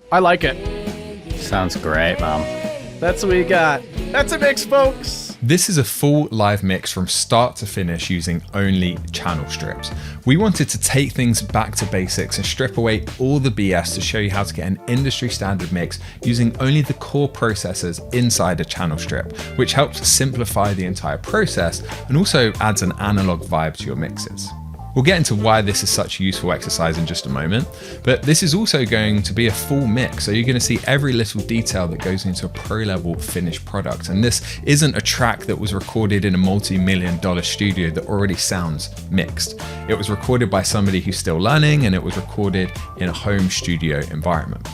I like it. Sounds great, man. That's what we got. That's a mix, folks. This is a full live mix from start to finish using only channel strips. We wanted to take things back to basics and strip away all the BS to show you how to get an industry standard mix using only the core processors inside a channel strip, which helps simplify the entire process and also adds an analog vibe to your mixes. We'll get into why this is such a useful exercise in just a moment, but this is also going to be a full mix, so you're going to see every little detail that goes into a pro-level finished product. And this isn't a track that was recorded in a multi-million-dollar studio that already sounds mixed. It was recorded by somebody who's still learning, and it was recorded in a home studio environment.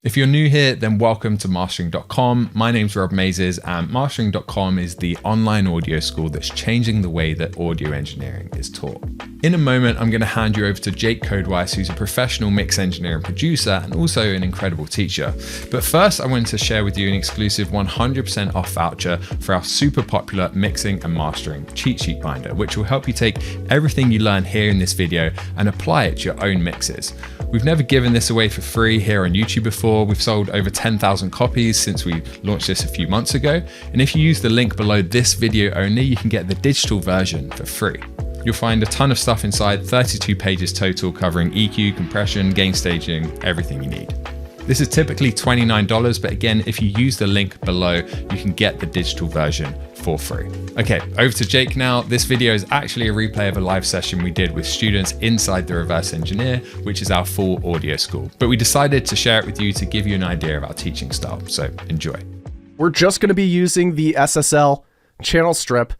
If you're new here, then welcome to mastering.com. My name's Rob Mazes, and mastering.com is the online audio school that's changing the way that audio engineering is taught. In a moment, I'm going to hand you over to Jake Codewise, who's a professional mix engineer and producer, and also an incredible teacher. But first, I wanted to share with you an exclusive 100% off voucher for our super popular mixing and mastering cheat sheet binder, which will help you take everything you learn here in this video and apply it to your own mixes. We've never given this away for free here on YouTube before. We've sold over 10,000 copies since we launched this a few months ago. And if you use the link below this video only, you can get the digital version for free. You'll find a ton of stuff inside, 32 pages total, covering EQ, compression, gain staging, everything you need. This is typically $29, but again, if you use the link below, you can get the digital version for free. Okay, over to Jake now. This video is actually a replay of a live session we did with students inside the Reverse Engineer, which is our full audio school. But we decided to share it with you to give you an idea of our teaching style, so enjoy. We're just going to be using the SSL channel strip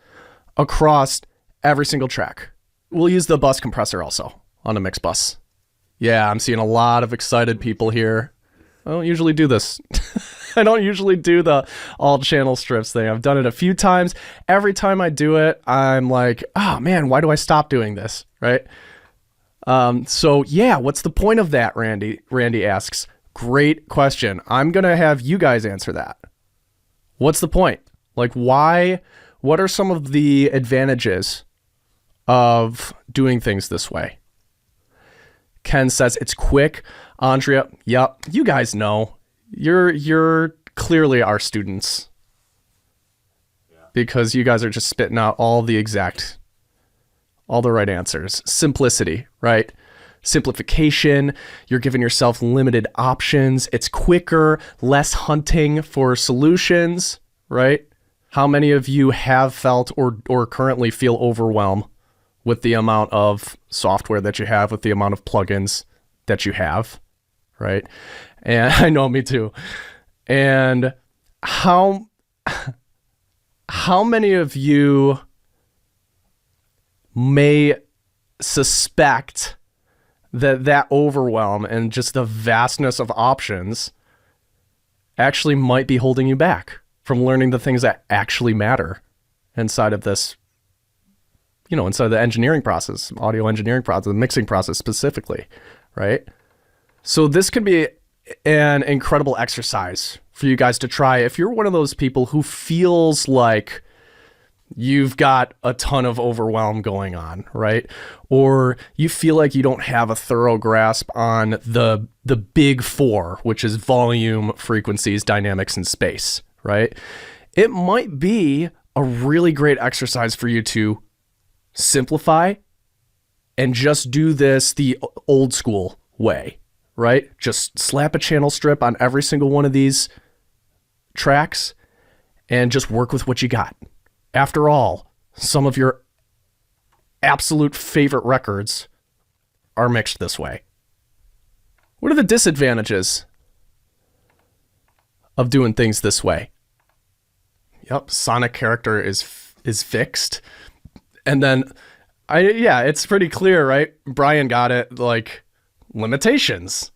across every single track. We'll use the bus compressor also on a mix bus. Yeah, I'm seeing a lot of excited people here. I don't usually do this. I don't usually do the all channel strips thing. I've done it a few times. Every time I do it, I'm like, oh man, why do I stop doing this? Right? So yeah, what's the point of that, Randy? Randy asks. Great question. I'm going to have you guys answer that. What's the point? Like why, what are some of the advantages of doing things this way? Ken says it's quick. Andrea, yep, you guys know. You're clearly our students. Yeah. Because you guys are just spitting out all the right answers. Simplicity, right? Simplification. You're giving yourself limited options. It's quicker, less hunting for solutions, right? How many of you have felt or currently feel overwhelmed with the amount of software that you have, with the amount of plugins that you have, right? And I know, me too. And how many of you may suspect that overwhelm and just the vastness of options actually might be holding you back from learning the things that actually matter inside of this, inside the engineering process, audio engineering process, the mixing process specifically, right? So this could be an incredible exercise for you guys to try if you're one of those people who feels like you've got a ton of overwhelm going on, right? Or you feel like you don't have a thorough grasp on the big four, which is volume, frequencies, dynamics, and space, right? It might be a really great exercise for you to simplify and just do this the old school way, right? Just slap a channel strip on every single one of these tracks and just work with what you got. After all, some of your absolute favorite records are mixed this way. What are the disadvantages of doing things this way? Yep, sonic character is fixed. And then, it's pretty clear, right? Brian got it, like, limitations,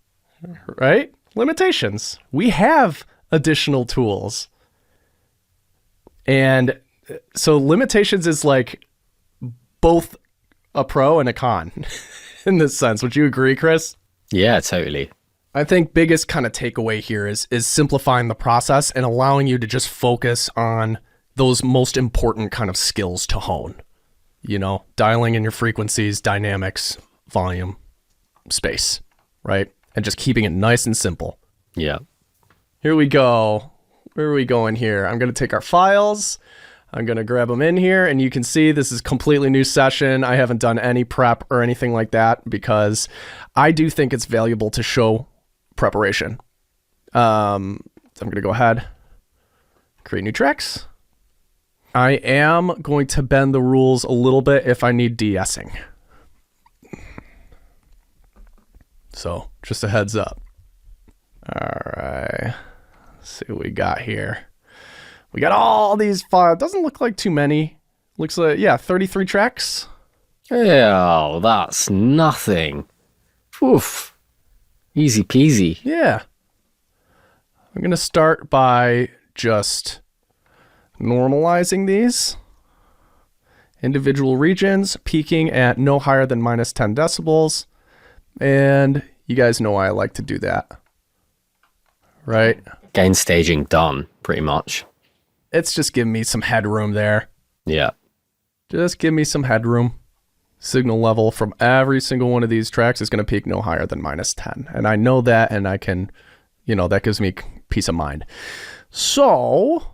right? Limitations. We have additional tools. And so limitations is like both a pro and a con in this sense. Would you agree, Chris? Yeah, totally. I think biggest kind of takeaway here is simplifying the process and allowing you to just focus on those most important kind of skills to hone. Dialing in your frequencies, dynamics, volume, space, right? and just keeping it nice and simple. Yeah. Here we go. Where are we going here? I'm going to take our files. I'm going to grab them in here, and you can see this is a completely new session. I haven't done any prep or anything like that because I do think it's valuable to show preparation. So I'm going to go ahead, create new tracks. I am going to bend the rules a little bit if I need de-essing. So just a heads up. All right. Let's see what we got here. We got all these files. Doesn't look like too many. Looks like, 33 tracks. Oh, that's nothing. Oof. Easy peasy. Yeah. I'm going to start by just normalizing these. Individual regions peaking at no higher than minus 10 decibels. And you guys know why I like to do that. Right? Gain staging done, pretty much. It's just giving me some headroom there. Yeah. Just give me some headroom. Signal level from every single one of these tracks is going to peak no higher than minus 10. And I know that, and I can, that gives me peace of mind. So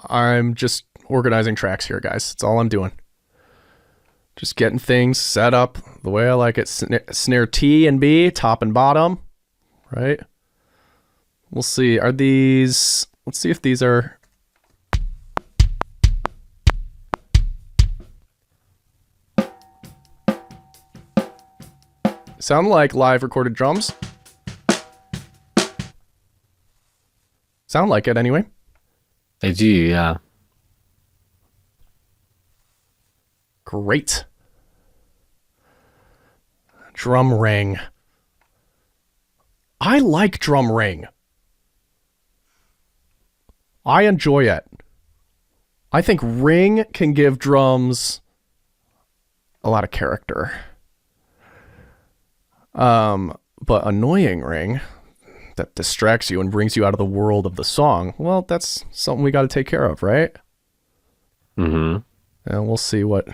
I'm just organizing tracks here, guys. That's all I'm doing. Just getting things set up the way I like it. Snare T and B, top and bottom, right? We'll see. Let's see if these are... Sound like live recorded drums. Sound like it anyway. They do, yeah. Great. Drum ring. I like drum ring. I enjoy it. I think ring can give drums a lot of character. But annoying ring that distracts you and brings you out of the world of the song, well, that's something we got to take care of, right? Mm-hmm. And we'll see what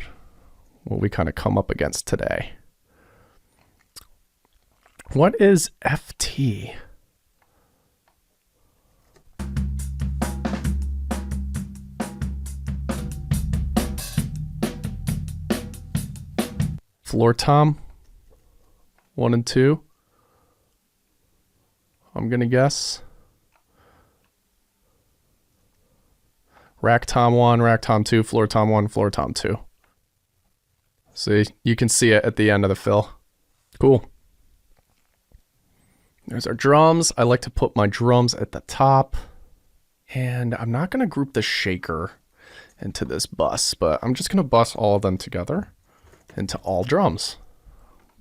we kind of come up against today. What is FT? Floor tom. 1 and 2. I'm going to guess. Rack tom 1, rack tom 2, floor tom 1, floor tom 2. See, you can see it at the end of the fill. Cool. There's our drums. I like to put my drums at the top. And I'm not going to group the shaker into this bus, but I'm just going to bus all of them together into all drums.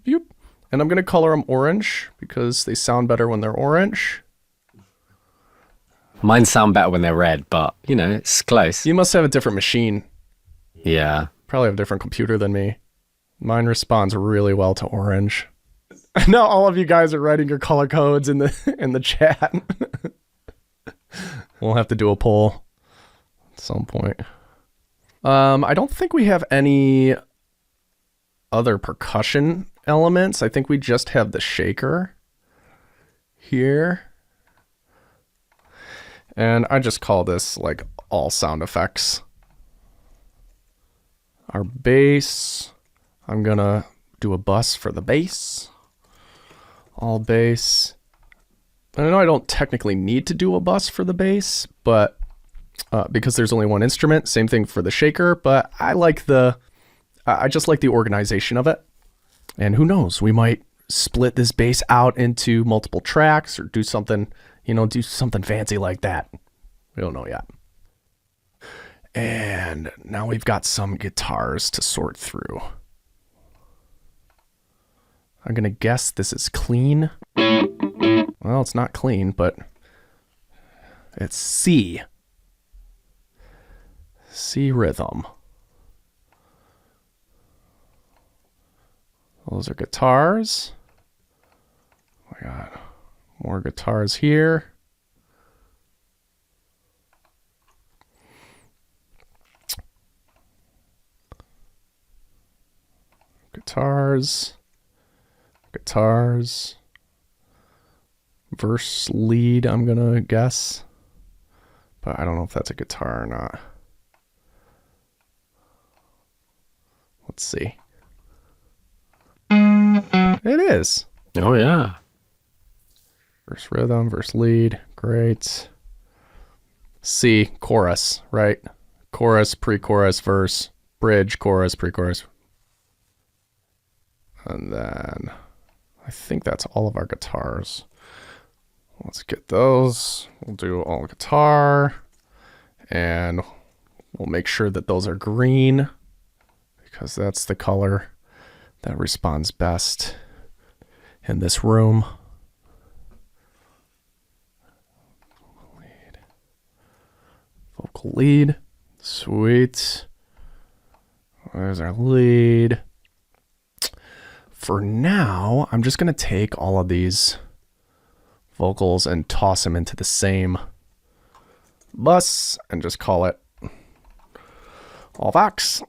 Boop. And I'm going to color them orange because they sound better when they're orange. Mine sound better when they're red, but, it's close. You must have a different machine. Yeah. Probably have a different computer than me. Mine responds really well to orange. Now all of you guys are writing your color codes in the chat. We'll have to do a poll at some point. I don't think we have any other percussion elements. I think we just have the shaker here. And I just call this like all sound effects. Our bass, I'm gonna do a bus for the bass. All bass. I know I don't technically need to do a bus for the bass, but because there's only one instrument, same thing for the shaker, but I just like the organization of it. And who knows, we might split this bass out into multiple tracks or do something fancy like that. We don't know yet. And now we've got some guitars to sort through. I'm going to guess this is clean. Well, it's not clean, but it's C. C rhythm. Those are guitars. We got more guitars here. Guitars. verse lead, I'm going to guess. But I don't know if that's a guitar or not. Let's see. It is. Oh, yeah. Verse rhythm, verse lead. Great. C, chorus, right? Chorus, pre-chorus, verse, bridge, chorus, pre-chorus. And then I think that's all of our guitars. Let's get those. We'll do all guitar. And we'll make sure that those are green because that's the color that responds best in this room. Vocal lead. Sweet. There's our lead. For now, I'm just going to take all of these vocals and toss them into the same bus and just call it all Vox.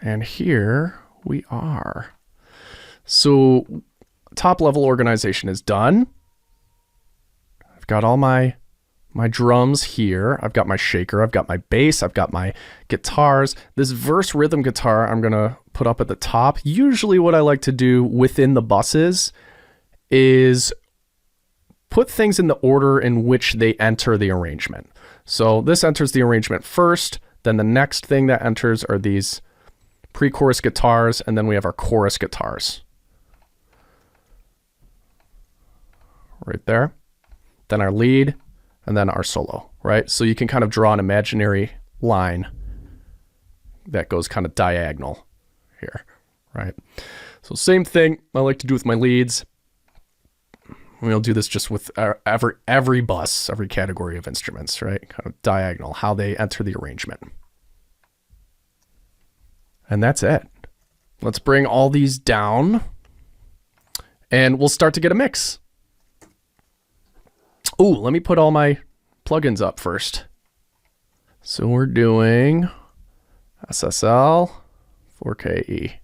And here we are. So top level organization is done. I've got all my drums here. I've got my shaker. I've got my bass. I've got my guitars. This verse rhythm guitar I'm going to put up at the top. Usually what I like to do within the buses is put things in the order in which they enter the arrangement. So this enters the arrangement first. Then the next thing that enters are these pre-chorus guitars. And then we have our chorus guitars. Right there. Then our lead. And then our solo, right? So you can kind of draw an imaginary line that goes kind of diagonal here, right? So same thing I like to do with my leads. We'll do this just with every bus, every category of instruments, right? Kind of diagonal, how they enter the arrangement. And that's it. Let's bring all these down and we'll start to get a mix. Ooh, let me put all my plugins up first. So we're doing SSL 4KE.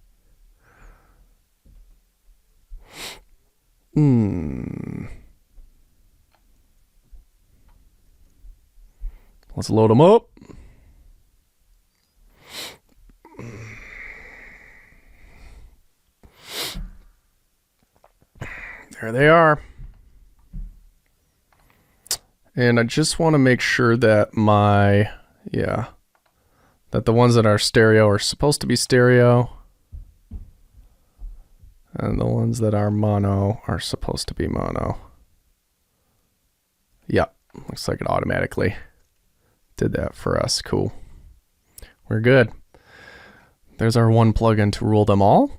Let's load them up. There they are. And I just want to make sure that that the ones that are stereo are supposed to be stereo. And the ones that are mono are supposed to be mono. Yep, looks like it automatically did that for us. Cool. We're good. There's our one plugin to rule them all.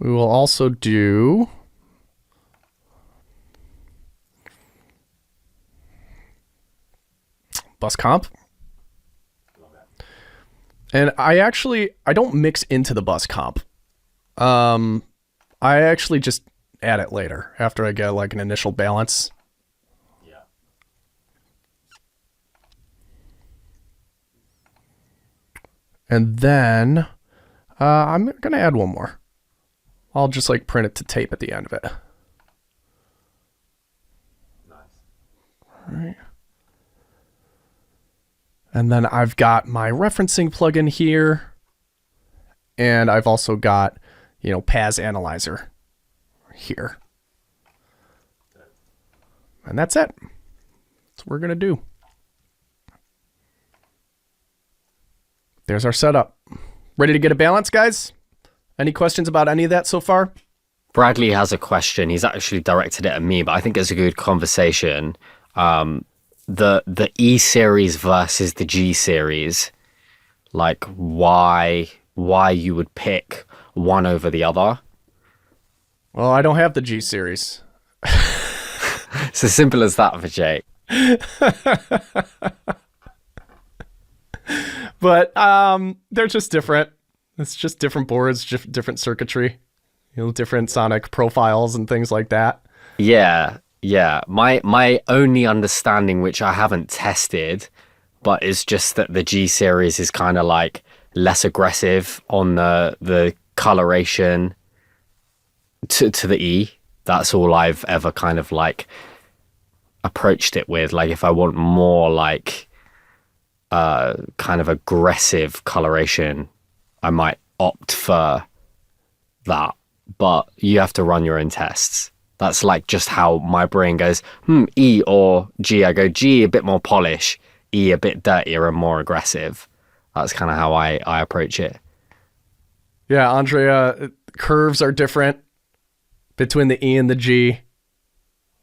We will also do bus comp. And I don't mix into the bus comp. I actually just add it later after I get like an initial balance. Yeah. And then I'm going to add one more. I'll just like print it to tape at the end of it. Nice. All right. And then I've got my referencing plugin here. And I've also got, Paz Analyzer here. And that's it. That's what we're going to do. There's our setup. Ready to get a balance, guys? Any questions about any of that so far? Bradley has a question. He's actually directed it at me, but I think it's a good conversation. The E series versus the G series, like why you would pick one over the other? Well, I don't have the G series. It's as simple as that for Jake. But they're just different. It's just different boards, different circuitry, different sonic profiles and things like that. Yeah. My only understanding, which I haven't tested, but it's just that the G series is kind of like less aggressive on the coloration to the E. That's all I've ever kind of like approached it with. Like if I want more like kind of aggressive coloration, I might opt for that. But you have to run your own tests. That's like just how my brain goes, E or G. I go G, a bit more polish, E, a bit dirtier and more aggressive. That's kind of how I approach it. Yeah, Andrea, curves are different between the E and the G.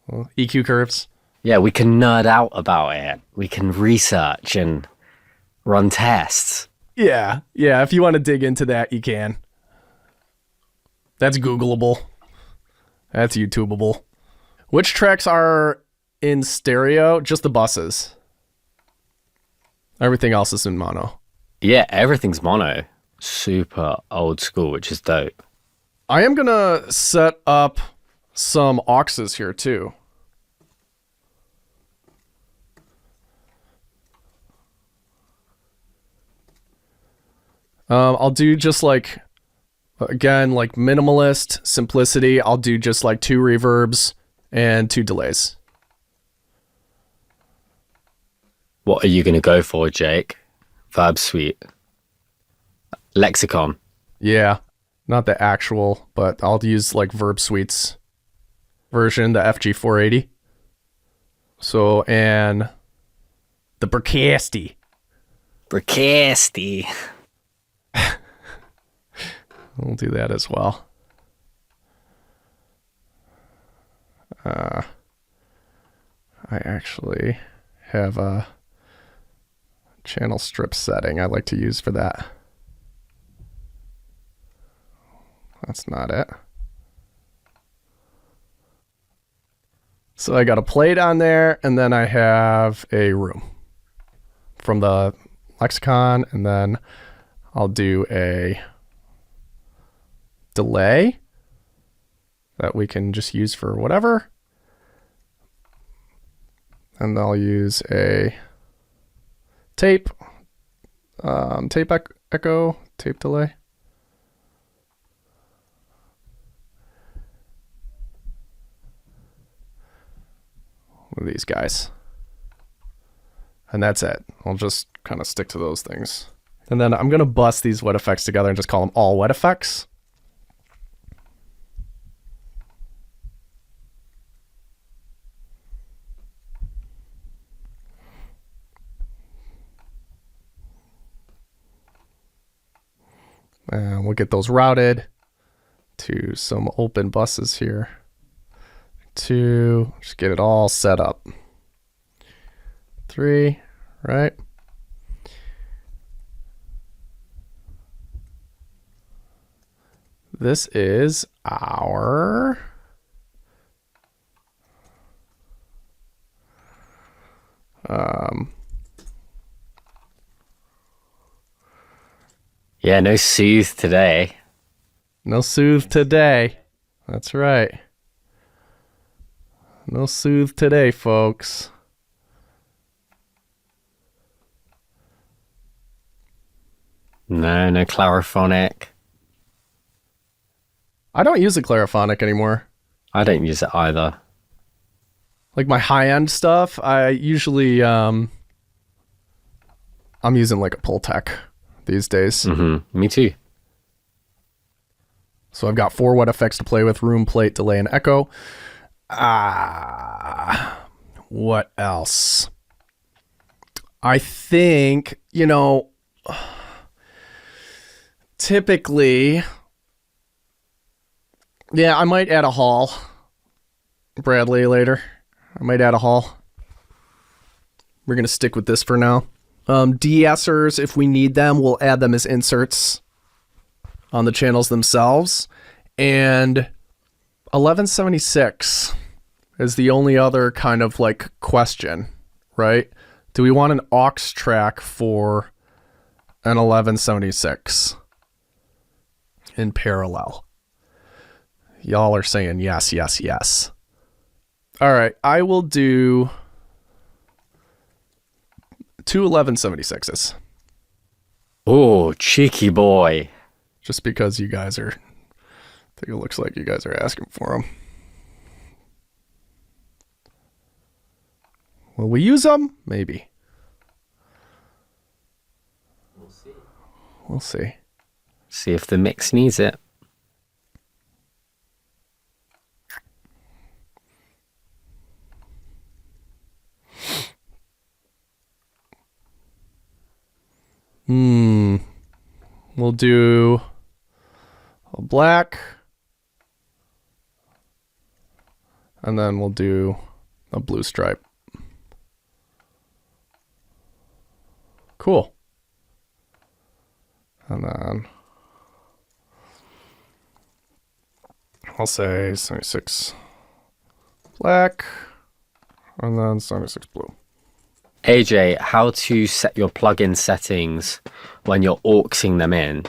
Well, EQ curves. Yeah, we can nerd out about it. We can research and run tests. Yeah, if you want to dig into that, you can. That's Googleable. That's YouTubeable. Which tracks are in stereo? Just the buses. Everything else is in mono. Yeah, everything's mono. Super old school, which is dope. I am going to set up some auxes here too. I'll do just like, again, like minimalist simplicity. I'll do just like 2 reverbs and 2 delays. What are you going to go for, Jake? Verb suite? Lexicon? Yeah, not the actual, but I'll use like Verb Suite's version, the FG480. So, and the Bricasti. Bricasti. We'll do that as well. I actually have a channel strip setting I like to use for that. That's not it. So I got a plate on there, and then I have a room from the lexicon, and then I'll do a delay that we can just use for whatever. And I'll use a tape, tape echo, tape delay. One of these guys. And that's it. I'll just kind of stick to those things. And then I'm going to bust these wet effects together and just call them all wet effects. And we'll get those routed to some open buses here. To just get it all set up. 3, right? This is our yeah, no soothe today. no soothe today. That's right. No soothe today, folks. No clariphonic. I don't use a clariphonic anymore. I don't use it either. Like my high-end stuff, I usually I'm using like a Pultec these days. Me too. So I've got 4 wet effects to play with: room, plate, delay, and echo. What else? I think, typically, yeah, I might add a hall. Bradley later. I might add a hall. We're going to stick with this for now. De-essers, if we need them, we'll add them as inserts on the channels themselves. And 1176 is the only other kind of like question, right? Do we want an aux track for an 1176 in parallel? Y'all are saying yes, yes, yes. All right, I will do 2 1176s. Oh, cheeky boy. Just because you guys are, I think it looks like you guys are asking for them. Will we use them? Maybe. We'll see. See if the mix needs it. We'll do a black. And then we'll do a blue stripe. Cool. And then I'll say 76 black and then 76 blue. AJ, how to set your plugin settings when you're auxing them in.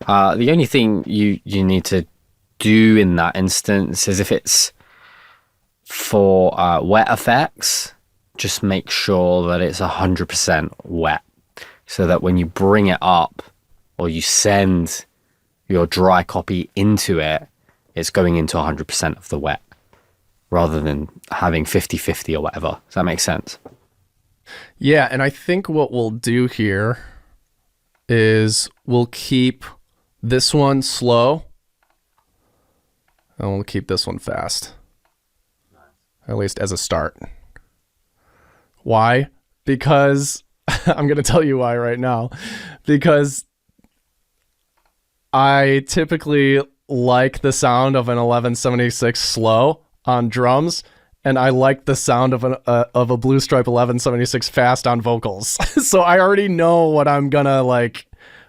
The only thing you need to do in that instance is if it's for wet effects, just make sure that it's 100% wet so that when you bring it up or you send your dry copy into it, it's going into 100% of the wet rather than having 50-50 or whatever. Does that make sense? Yeah, and I think what we'll do here is we'll keep this one slow and we'll keep this one fast. At least as a start. Why? Because I'm going to tell you why right now. Because I typically like the sound of an 1176 slow on drums, and I like the sound of a Blue Stripe 1176 fast on vocals. So I already know what I'm gonna like,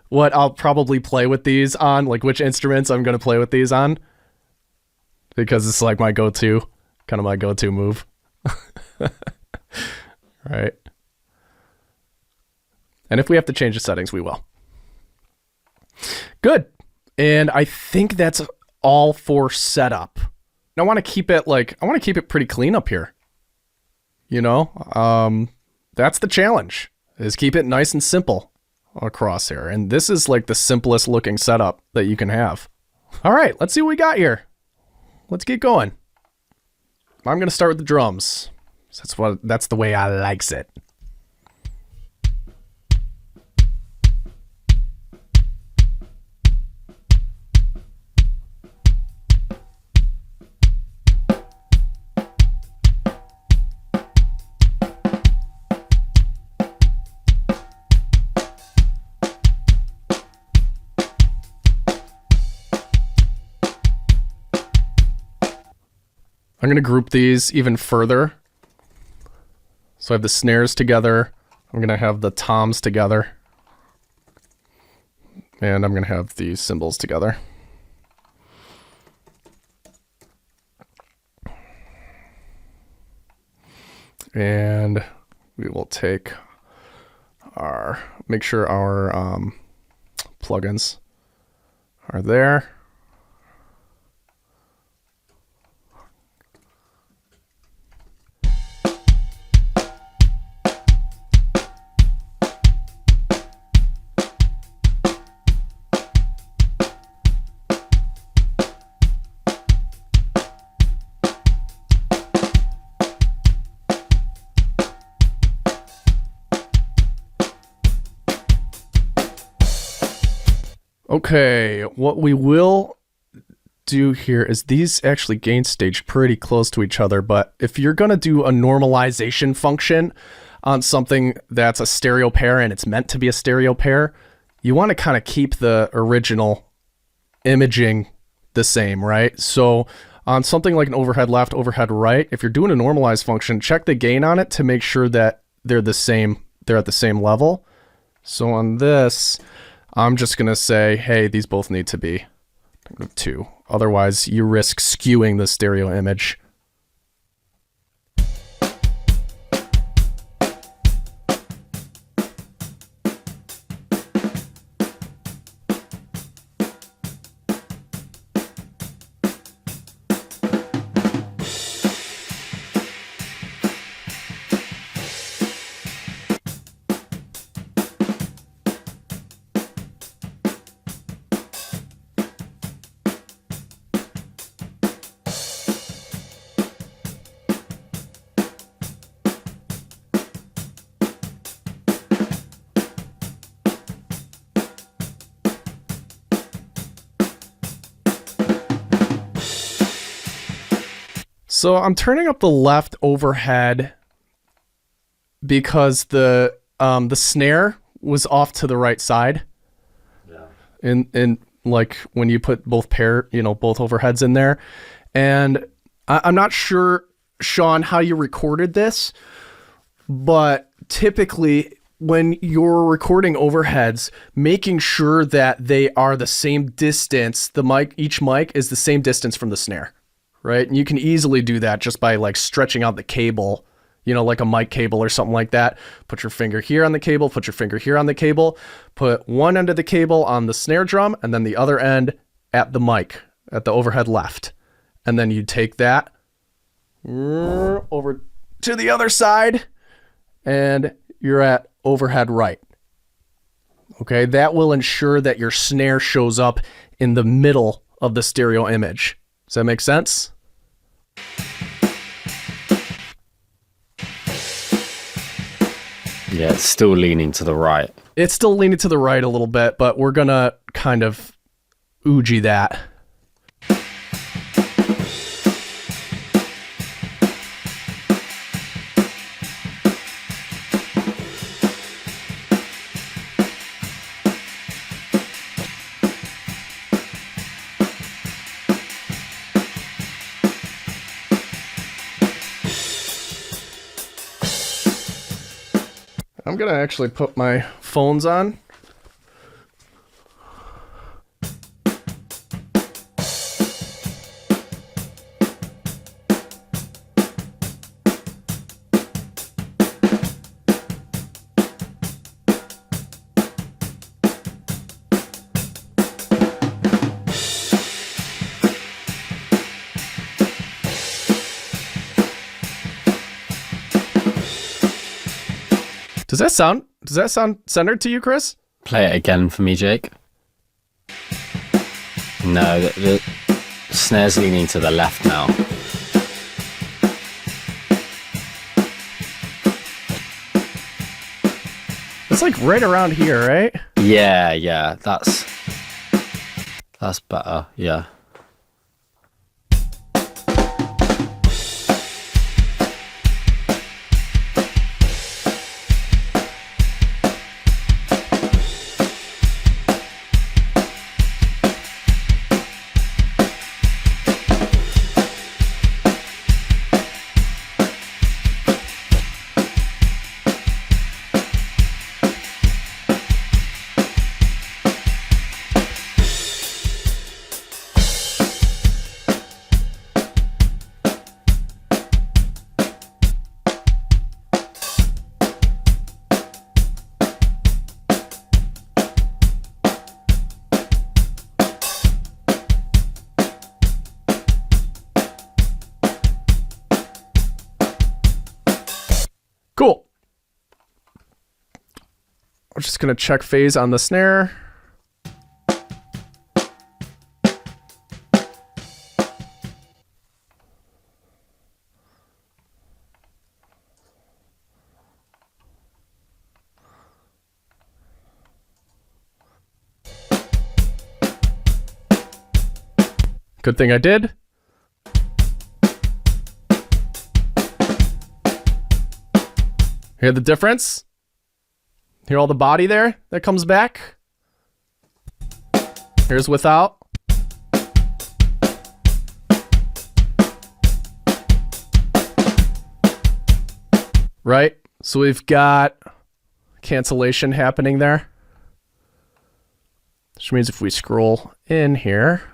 what I'll probably play with these on, like which instruments I'm gonna play with these on, because it's like my go-to, kind of my go-to move. Right. And if we have to change the settings, we will. Good. And I think that's all for setup. I want to keep it pretty clean up here. You know, that's the challenge, is keep it nice and simple across here. And this is like the simplest looking setup that you can have. All right, let's see what we got here. Let's get going. I'm going to start with the drums. That's the way I likes it. I'm going to group these even further. So I have the snares together. I'm going to have the toms together. And I'm going to have the cymbals together. And we will make sure our plugins are there. Okay, what we will do here is these actually gain stage pretty close to each other, but if you're going to do a normalization function on something that's a stereo pair and it's meant to be a stereo pair, you want to kind of keep the original imaging the same, right? So on something like an overhead left, overhead right, if you're doing a normalize function, check the gain on it to make sure that they're at the same level. So on this, I'm just going to say, hey, these both need to be 2. Otherwise, you risk skewing the stereo image. So I'm turning up the left overhead because the snare was off to the right side. Yeah. In like when you put both both overheads in there. And I'm not sure, Sean, how you recorded this, but typically when you're recording overheads, making sure that they are the same distance, each mic is the same distance from the snare, right? And you can easily do that just by like stretching out the cable, like a mic cable or something like that. Put your finger here on the cable, put your finger here on the cable, put one end of the cable on the snare drum, and then the other end at the mic, at the overhead left. And then you take that over to the other side, and you're at overhead right. Okay, that will ensure that your snare shows up in the middle of the stereo image. Does that make sense? Yeah, it's still leaning to the right. It's still leaning to the right a little bit, but we're gonna kind of oogie that. I'm gonna actually put my phones on. Does that sound centered to you, Chris? Play it again for me, Jake. No, the snare's leaning to the left now. It's like right around here, right? Yeah, that's better, yeah. Cool. We're just going to check phase on the snare. Good thing I did. Hear the difference? Hear all the body there that comes back? Here's without. Right? So we've got cancellation happening there. Which means if we scroll in here,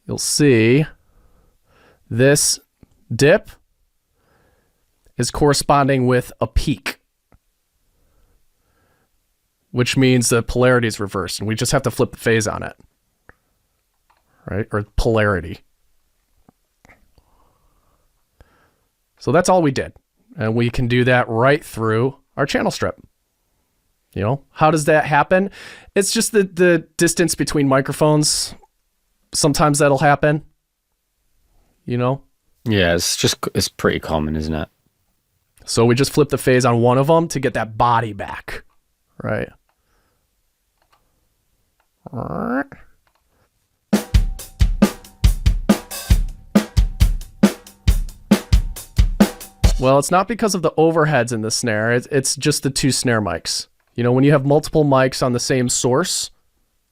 you'll see this dip is corresponding with a peak, which means the polarity is reversed, and we just have to flip the phase on it, right? Or polarity. So that's all we did, and we can do that right through our channel strip. How does that happen? It's just the distance between microphones. Sometimes that'll happen, Yeah, it's pretty common, isn't it? So we just flip the phase on one of them to get that body back, right? Well, it's not because of the overheads in the snare. It's just the 2 snare mics. You know, when you have multiple mics on the same source,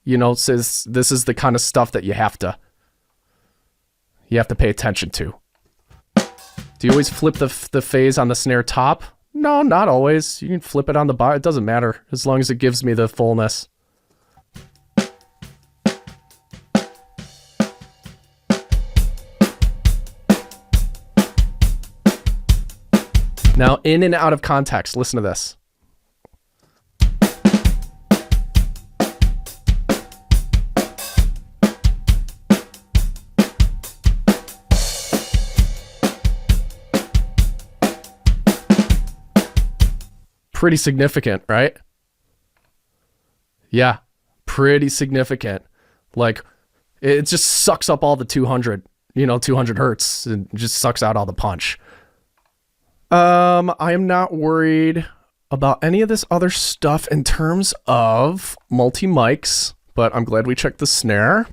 you know, this is the kind of stuff that you have to pay attention to. Do you always flip the phase on the snare top? No, not always. You can flip it on the bottom. It doesn't matter as long as it gives me the fullness. Now, in and out of context, listen to this. Pretty significant, right? Yeah, pretty significant. Like, it just sucks up all the 200 hertz, and just sucks out all the punch. I am not worried about any of this other stuff in terms of multi-mics, but I'm glad we checked the snare.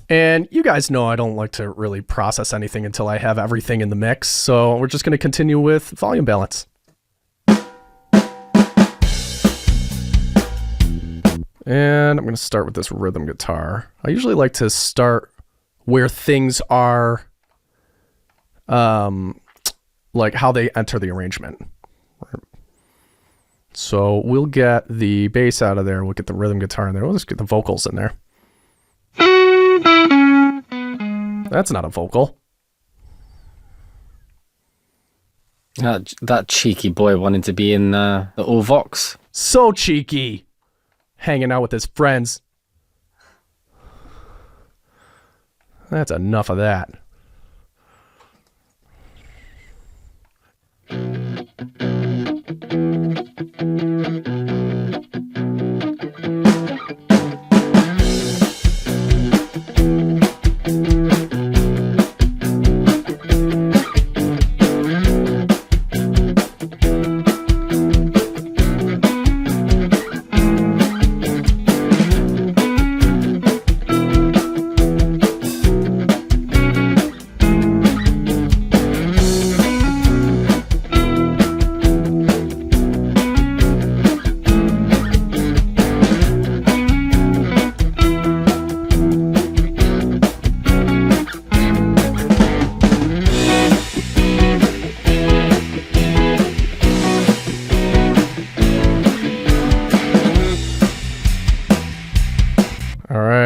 And you guys know I don't like to really process anything until I have everything in the mix, so we're just going to continue with volume balance. And I'm going to start with this rhythm guitar. I usually like to start where things are, like how they enter the arrangement. So we'll get the bass out of there, we'll get the rhythm guitar in there, we'll just get the vocals in there. That's not a vocal. That cheeky boy wanted to be in the All Vox. So cheeky. Hanging out with his friends. That's enough of that.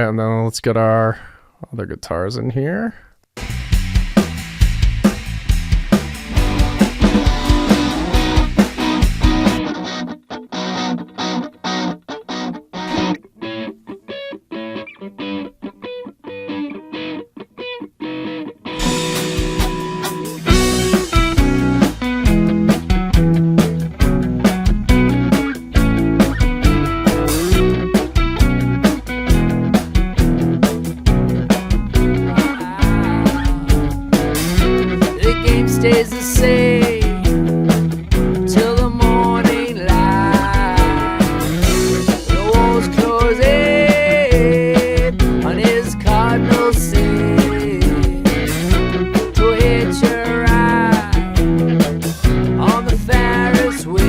And then let's get our other guitars in here. Stays the same till the morning light. The walls close in on his cardinal sin to hitch a ride on the Ferris wheel.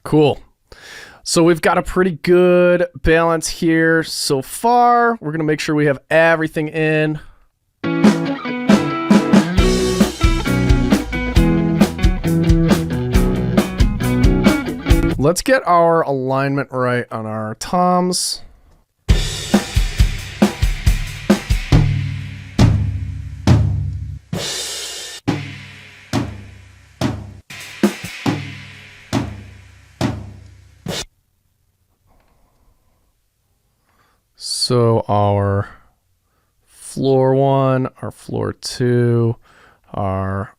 Cool. So we've got a pretty good balance here so far. We're going to make sure we have everything in. Let's get our alignment right on our toms. So our floor 1, our floor 2, our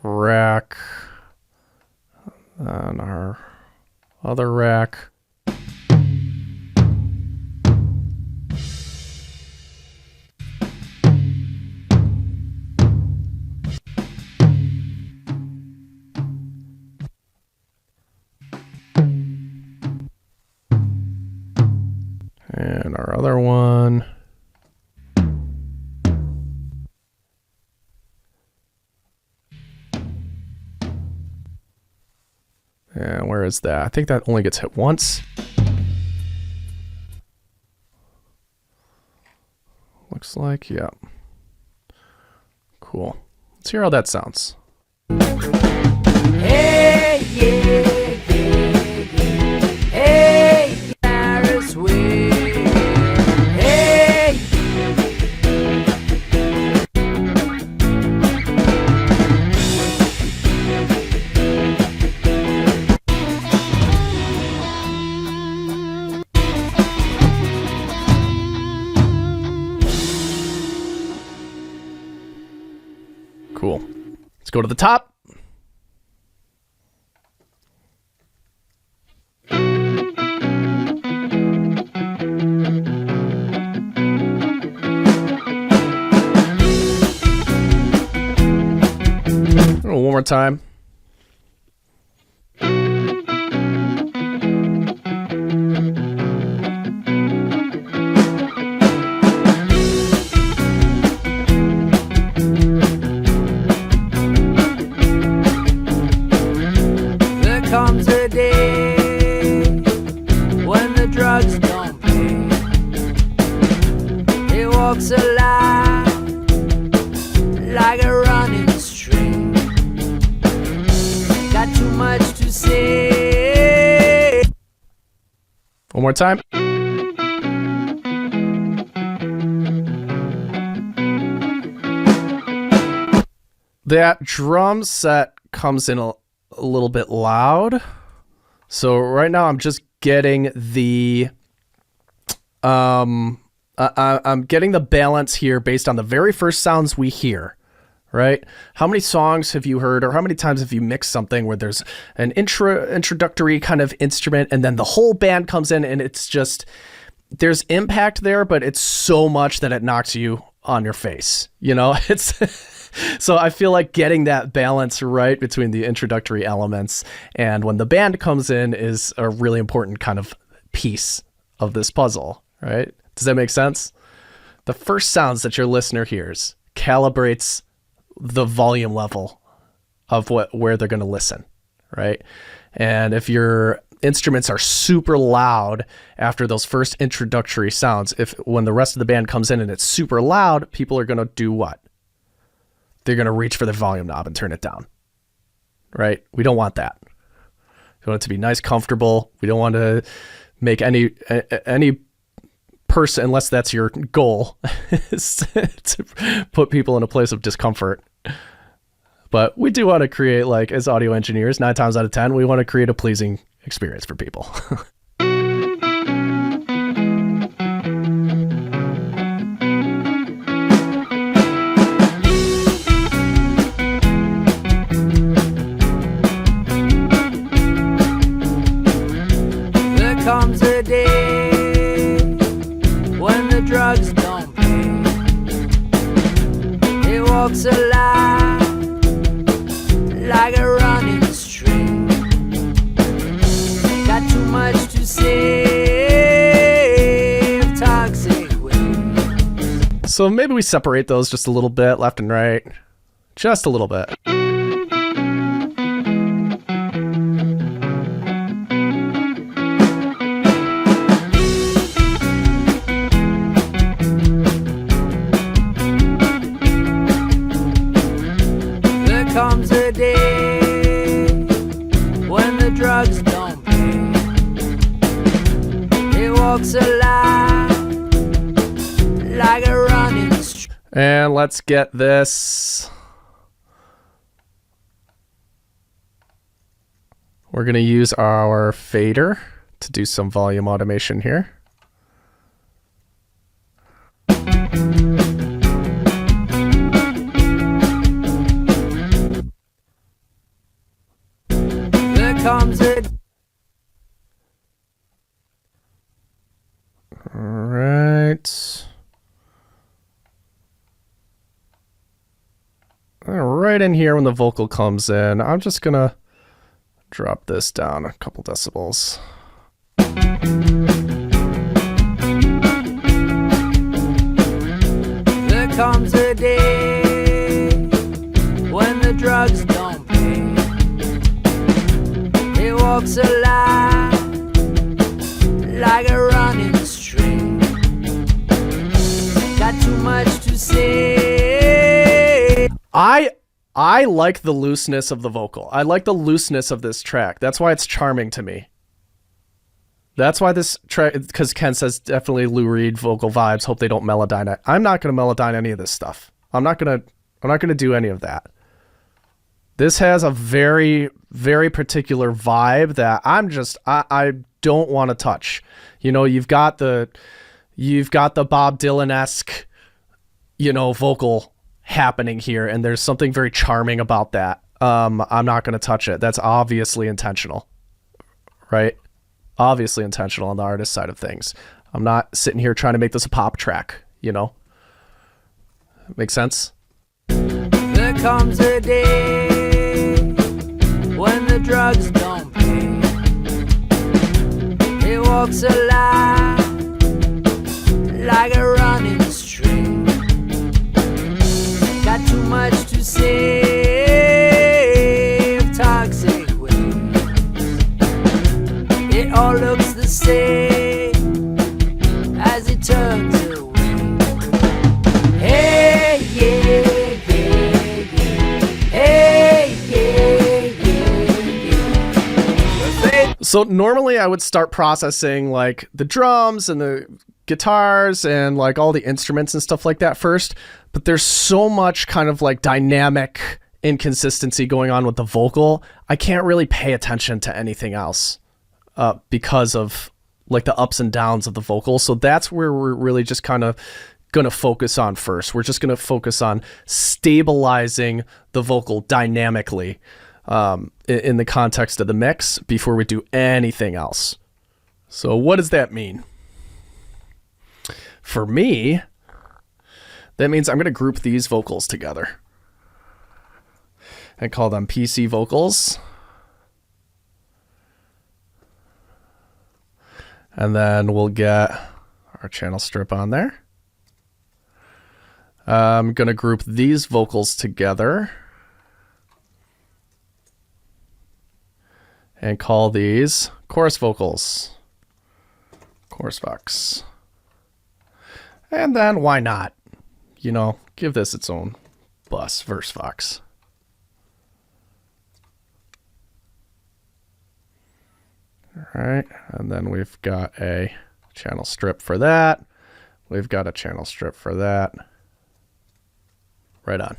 rack, and our other rack. And our other one. And where is that? I think that only gets hit once. Looks like, yeah. Cool. Let's hear how that sounds. Hey, yeah, yeah, yeah. Hey, Paris way. Hey. Cool. Let's go to the top. One more time. There comes a day when the drugs don't pay. He walks alive like a running string. Got too much to say. One more time. That drum set comes in a little bit loud. So right now I'm just getting the I'm getting the balance here based on the very first sounds we hear, right? How many songs have you heard, or how many times have you mixed something where there's an introductory kind of instrument and then the whole band comes in and it's just, there's impact there, but it's so much that it knocks you on your face, you know? It's so I feel like getting that balance right between the introductory elements and when the band comes in is a really important kind of piece of this puzzle, right? Does that make sense? The first sounds that your listener hears calibrates the volume level of where they're going to listen, right? And if your instruments are super loud after those first introductory sounds, when the rest of the band comes in and it's super loud, people are going to do what? They're going to reach for the volume knob and turn it down, right? We don't want that. We want it to be nice, comfortable. We don't want to make any person, unless that's your goal, is to put people in a place of discomfort. But we do want to create, like, as audio engineers, 9 times out of 10, we want to create a pleasing experience for people. There comes a day when the drugs don't pay. He walks alive like a running string. Got too much to say. Toxic ways. So maybe we separate those just a little bit, left and right. Just a little bit. And let's get this. We're going to use our fader to do some volume automation here. There comes a All right. Right in here when the vocal comes in, I'm just going to drop this down a couple decibels. There comes a day when the drugs don't pay. He walks alive like a running string. Got too much to say. I like the looseness of the vocal. I like the looseness of this track. That's why it's charming to me. That's why this track, because Ken says definitely Lou Reed vocal vibes. Hope they don't melodyne it. I'm not going to melodyne any of this stuff. I'm not going to do any of that. This has a very, very particular vibe that I don't want to touch. You know, you've got the Bob Dylan-esque, vocal happening here, and there's something very charming about that. I'm not going to touch it. That's obviously intentional, right? Obviously intentional on the artist side of things. I'm not sitting here trying to make this a pop track, Make sense? There comes a day when the drugs don't pay. He walks alive like a running string. Got too much to say. Toxic waste. It all looks the same as it turns away. Hey, yeah, yeah, yeah. Hey, yeah, yeah, yeah. So normally I would start processing like the drums and the guitars and like all the instruments and stuff like that first, but there's so much kind of like dynamic inconsistency going on with the vocal. I can't really pay attention to anything else because of like the ups and downs of the vocal. So that's where we're really just kind of going to focus on first. We're just going to focus on stabilizing the vocal dynamically in the context of the mix before we do anything else. So what does that mean? For me, that means I'm going to group these vocals together and call them PC vocals. And then we'll get our channel strip on there. I'm going to group these vocals together and call these chorus vocals. Chorus vox. And then why not? Give this its own bus, verse vox. All right, and then we've got a channel strip for that. We've got a channel strip for that. Right on.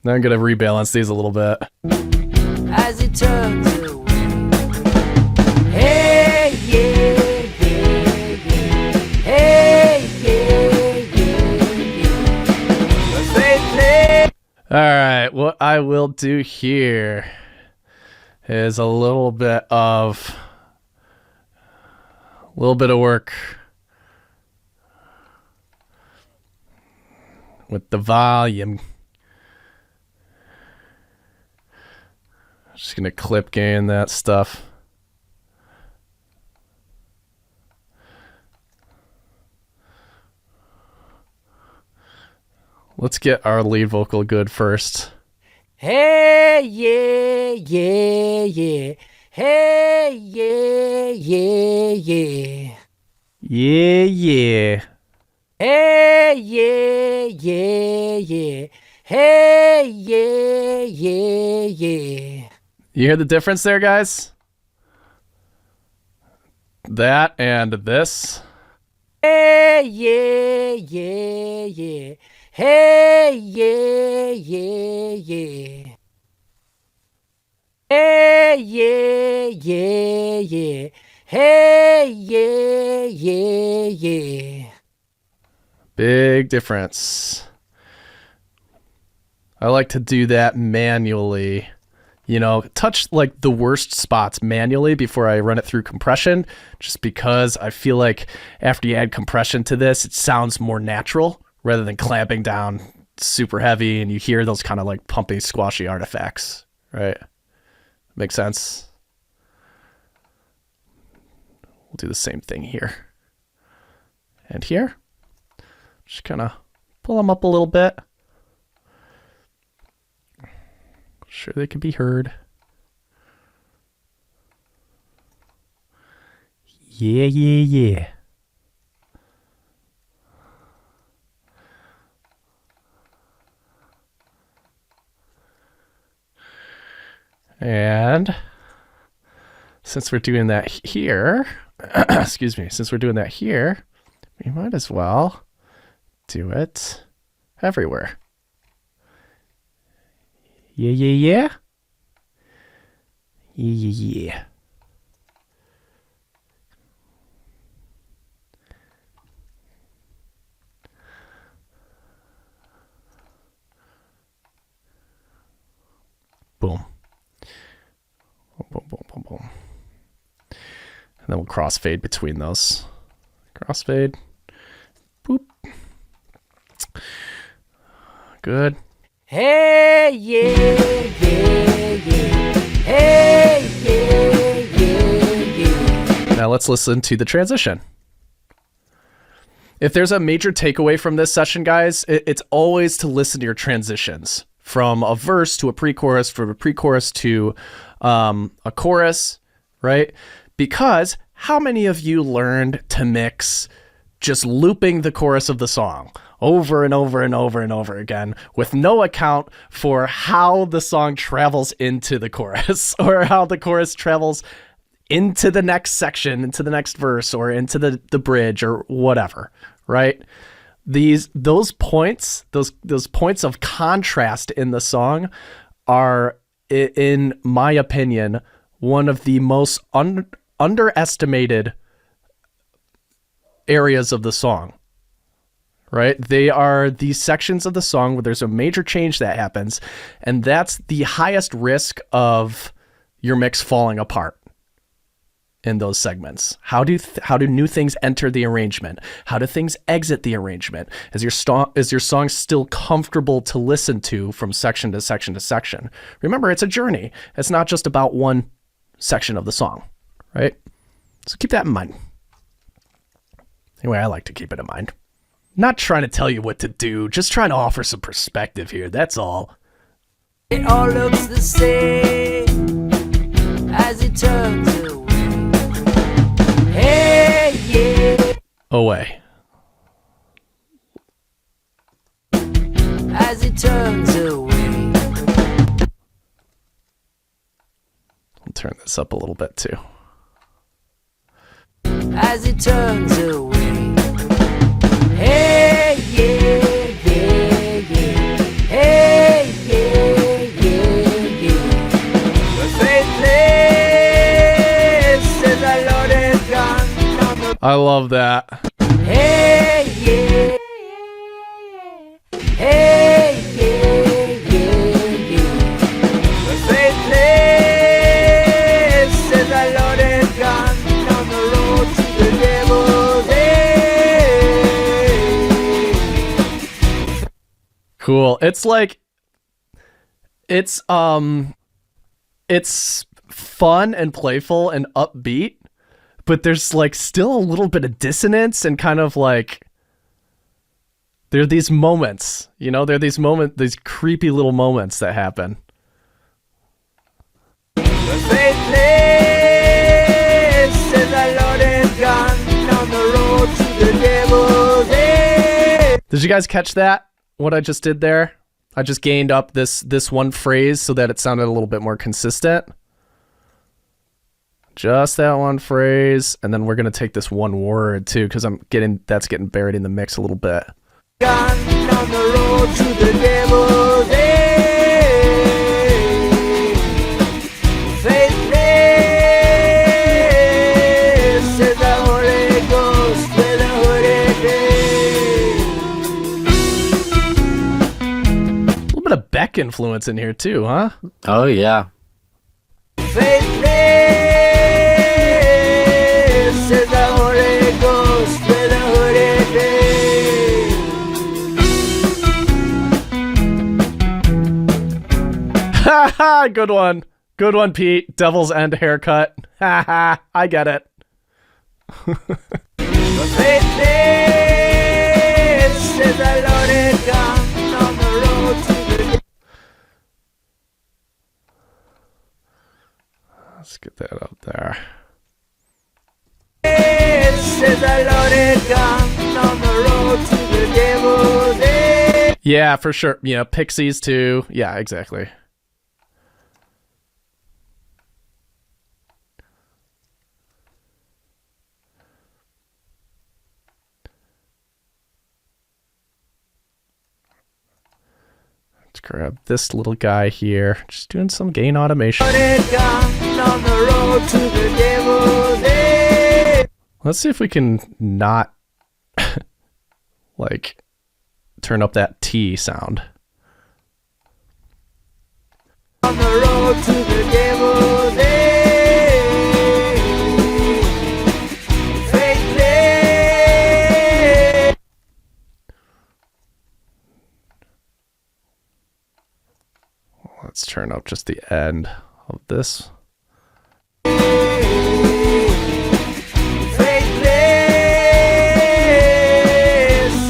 Now I'm going to rebalance these a little bit. As it turns away. Hey, yeah, yeah, yeah. Hey, yeah, yeah, yeah. All right, what I will do here is a little bit of work with the volume. Just gonna clip gain that stuff. Let's get our lead vocal good first. Hey, yeah, yeah, yeah. Hey, yeah, yeah, yeah. Yeah, yeah. Hey, yeah, yeah, yeah. Hey, yeah, yeah, yeah. You hear the difference there, guys? That and this. Hey, yeah, yeah, yeah. Hey, yeah, yeah, yeah. Hey, yeah, yeah, yeah. Hey, yeah, yeah, yeah. Big difference. I like to do that manually. Touch like the worst spots manually before I run it through compression, just because I feel like after you add compression to this, it sounds more natural rather than clamping down super heavy and you hear those kind of like pumpy, squashy artifacts, right? Makes sense? We'll do the same thing here. And here, just kind of pull them up a little bit. Sure they can be heard. Yeah, yeah, yeah. And since we're doing that here, excuse me, since we're doing that here, we might as well do it everywhere. Yeah, yeah, yeah. Yeah, yeah, yeah. Boom. Boom, boom, boom, boom, boom. And then we'll crossfade between those. Crossfade. Boop. Good. Hey, yeah, yeah, yeah. Hey, yeah, yeah, yeah. Now let's listen to the transition. If there's a major takeaway from this session, guys, it's always to listen to your transitions from a verse to a pre-chorus, from a pre-chorus to a chorus, right? Because how many of you learned to mix just looping the chorus of the song over and over and over and over again with no account for how the song travels into the chorus or how the chorus travels into the next section, into the next verse, or into the bridge or whatever, right? Those points of contrast in the song are, in my opinion, one of the most underestimated areas of the song, right? They are these sections of the song where there's a major change that happens, and that's the highest risk of your mix falling apart in those segments. How do new things enter the arrangement? How do things exit the arrangement? Is your song still comfortable to listen to from section to section to section? Remember, it's a journey. It's not just about one section of the song, right? So keep that in mind. Anyway, I like to keep it in mind. Not trying to tell you what to do, just trying to offer some perspective here, that's all. It all looks the same as it turns away. Hey, yeah. Away. As it turns away. I'll turn this up a little bit too. As it turns away. Hey, yeah, yeah, yeah. Hey, yeah, yeah, yeah. The faithless is a loaded gun. I love that. Hey, yeah. Hey, yeah, yeah, yeah. The faithless is a loaded gun on the road to the devil's end. Cool. It's like, it's fun and playful and upbeat, but there's like still a little bit of dissonance and kind of like, there are these moments, these creepy little moments that happen. The faithless is a loaded gun on the road to the devil's end. Did you guys catch that? What I just did there? I just gained up this one phrase so that it sounded a little bit more consistent. Just that one phrase, and then we're gonna take this one word too, because that's getting buried in the mix a little bit. Gone on the road to the devil's end. Faithless is the Holy Ghost with a hooded day. A little bit of Beck influence in here too, huh? Oh yeah. Faithless is the Holy Ghost with a hooded day. Ha ha! Good one. Good one, Pete. Devil's End haircut. Ha ha. I get it. Faithless is a loaded gun on the road to the. Let's get that up there. This is a loaded gun on the road to the devil's end. Yeah, for sure. Yeah, Pixies too. Yeah, exactly. Let's grab this little guy here. Just doing some gain automation. Loaded gun on the road to the devil's end. Let's see if we can not like turn up that T sound. On the road to the devil's end. Faithless. Let's turn up just the end of this. Faithless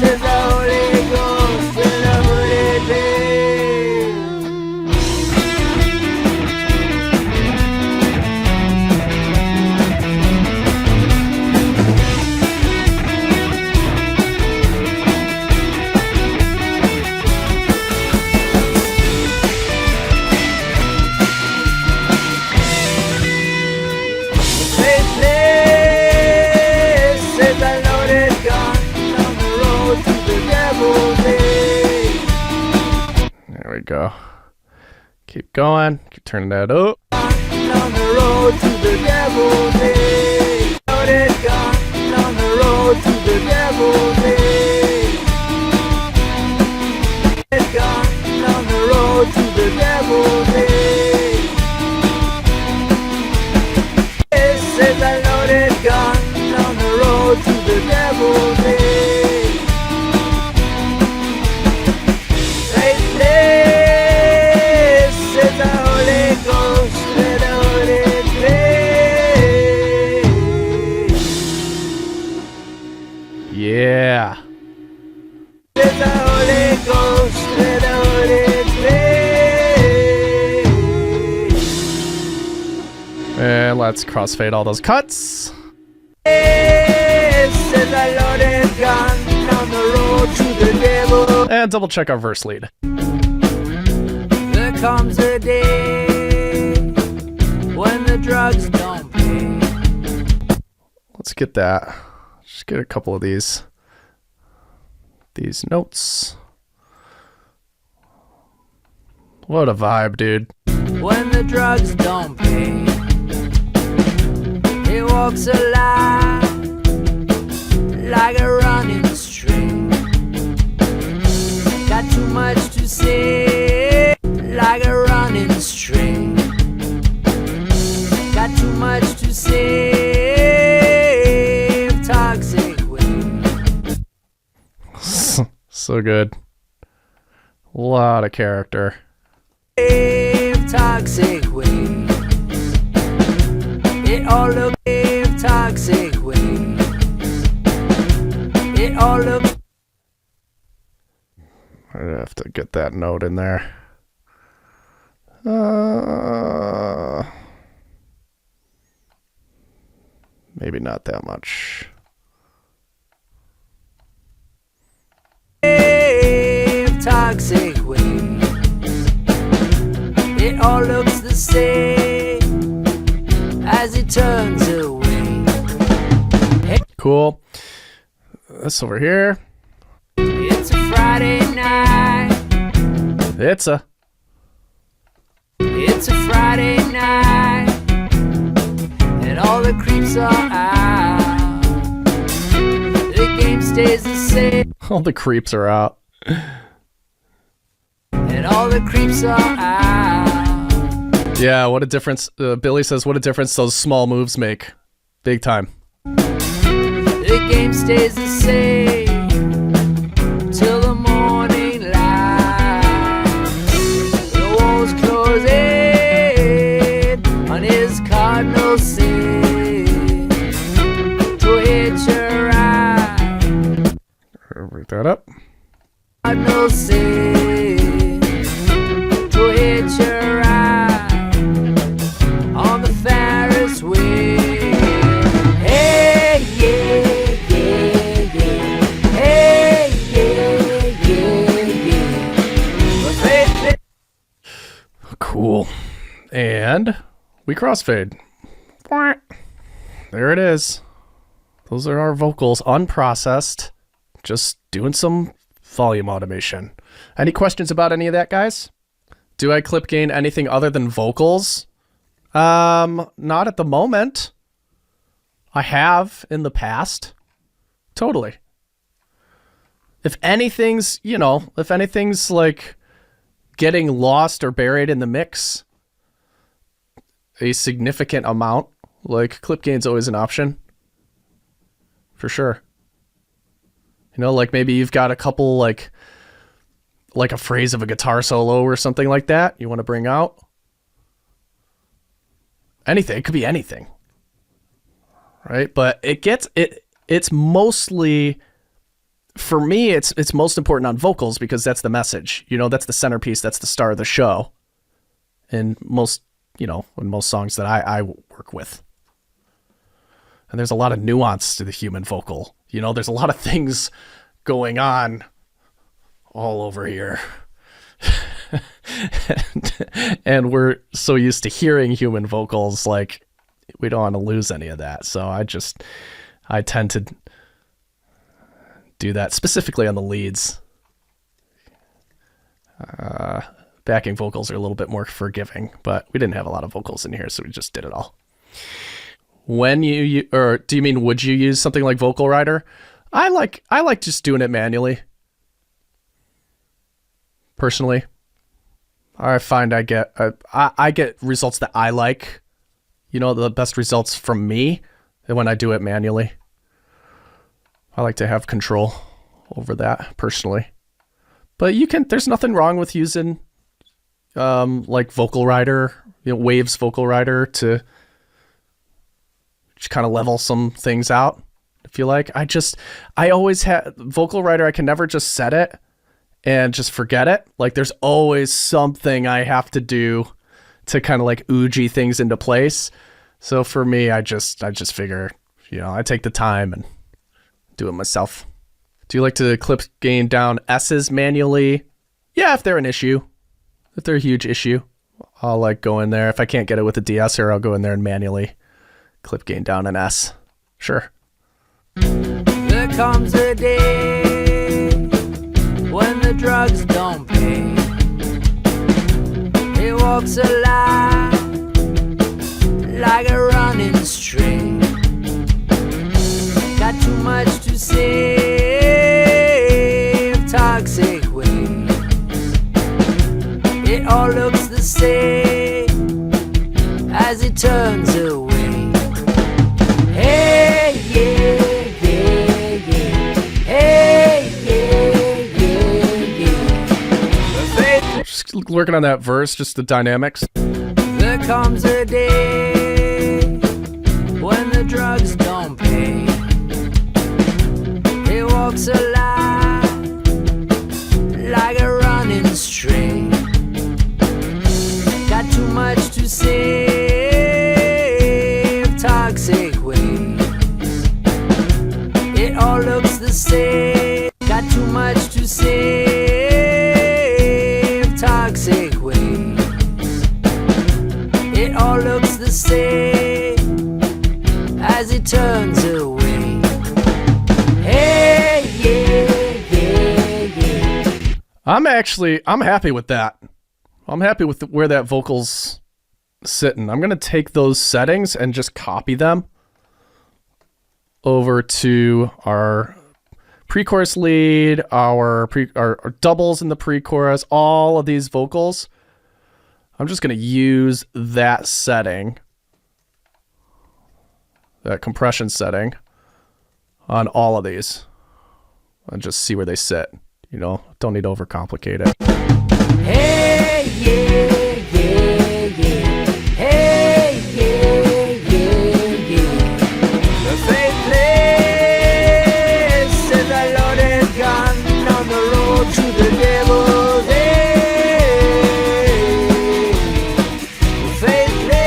is the Holy Ghost with a hooded day. Faithless is a loaded gun on the road to the devil's end. There we go. Keep going. Keep turning that up. On the road to the devil's end. Loaded gun on the road to the devil's end. Loaded gun on the road to the devil's end. This is a loaded gun on the road to the devil's end. Faithless is the Holy Ghost with a hooded face. Yeah. Is the Holy Ghost with a hooded face. And let's crossfade all those cuts. This is a loaded gun on the road to the devil. And double check our verse lead. There comes a day when the drugs don't pay. Let's get that. Just get a couple of these notes. What a vibe, dude. When the drugs don't pay, he walks alive like a running string. Got too much to say, like a running string. Got too much to say, toxic waste. So good. A lot of character. Toxic waste. It all looks toxic waste. It all looks. I have to get that note in there. Maybe not that much. Toxic waste. It all looks the same as it turns away. Cool. This over here. It's a Friday night. It's a Friday night, and all the creeps are out. The game stays the same, all the creeps are out. and all the creeps are out. Yeah, what a difference. Billy says, what a difference those small moves make. Big time. The game stays the same till the morning light. The walls closing on his cardinal sin to hit your eye. Break that up. Cardinal sin to hit your eye on the Ferris wheel. Hey, yeah, yeah, yeah. Hey, yeah, yeah, yeah. Cool. And we crossfade. There it is. Those are our vocals, unprocessed. Just doing some volume automation. Any questions about any of that, guys? Do I clip gain anything other than vocals? Not at the moment. I have in the past. Totally. If anything's like getting lost or buried in the mix, a significant amount, like clip gain's always an option. For sure. Like maybe you've got a couple like a phrase of a guitar solo or something like that you want to bring out. Anything. It could be anything. Right? But it's mostly, for me, it's most important on vocals because that's the message. That's the centerpiece. That's the star of the show. In most songs that I work with. And there's a lot of nuance to the human vocal. There's a lot of things going on all over here. and we're so used to hearing human vocals, like we don't want to lose any of that. So I tend to do that specifically on the leads. Backing vocals are a little bit more forgiving, but we didn't have a lot of vocals in here, so we just did it all. When do you mean would you use something like Vocal Rider? I like just doing it manually. Personally, I find I get results that I like. The best results from me when I do it manually. I like to have control over that personally. But there's nothing wrong with using like Vocal Rider, Waves Vocal Rider to just kind of level some things out. If you like, I always have Vocal Rider. I can never just set it and just forget it. Like there's always something I have to do to kind of like oogie things into place. So for me, I just figure, I take the time and do it myself. Do you like to clip gain down S's manually? Yeah, if they're an issue. If they're a huge issue, I'll like go in there. If I can't get it with a de-esser, I'll go in there and manually clip gain down an S. Sure. There comes a day when the drugs don't pay. He walks a line like a running string. Got too much to save, toxic waste. It all looks the same as it turns away. Hey, yeah, yeah, yeah. Hey, yeah, yeah, yeah. Just working on that verse, just the dynamics. There comes a day when the drugs don't pay. He walks a line like a running string. Got too much to save, toxic waste. It all looks the same. Got too much to save, toxic waste. It all looks the same as it turns away. Hey, yeah, yeah, yeah. I'm happy with that. I'm happy with where that vocal's sitting. I'm going to take those settings and just copy them over to our pre-chorus lead, our doubles in the pre-chorus, all of these vocals. I'm just going to use that setting, that compression setting, on all of these and just see where they sit. You know, don't need to overcomplicate it. Hey, yeah, yeah, yeah. Hey, yeah, yeah, yeah. The faithless is a loaded gun on the road to the devil's end. The faithless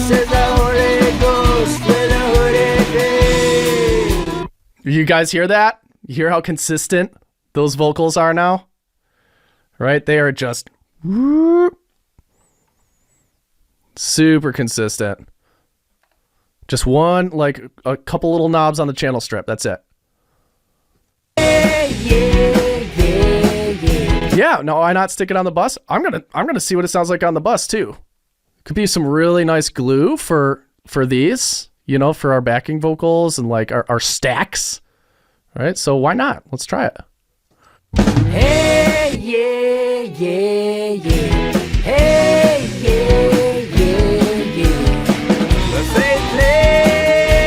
is the Holy Ghost with a hooded head. You guys hear that? You hear how consistent those vocals are now? Right? They are just super consistent. Just one, like a couple little knobs on the channel strip. That's it. Yeah, no, why not stick it on the bus? I'm gonna see what it sounds like on the bus too. Could be some really nice glue for these, you know, for our backing vocals and like our stacks. Right? So why not? Let's try it. Hey, yeah, yeah, yeah. Hey, yeah, yeah, yeah. The faithless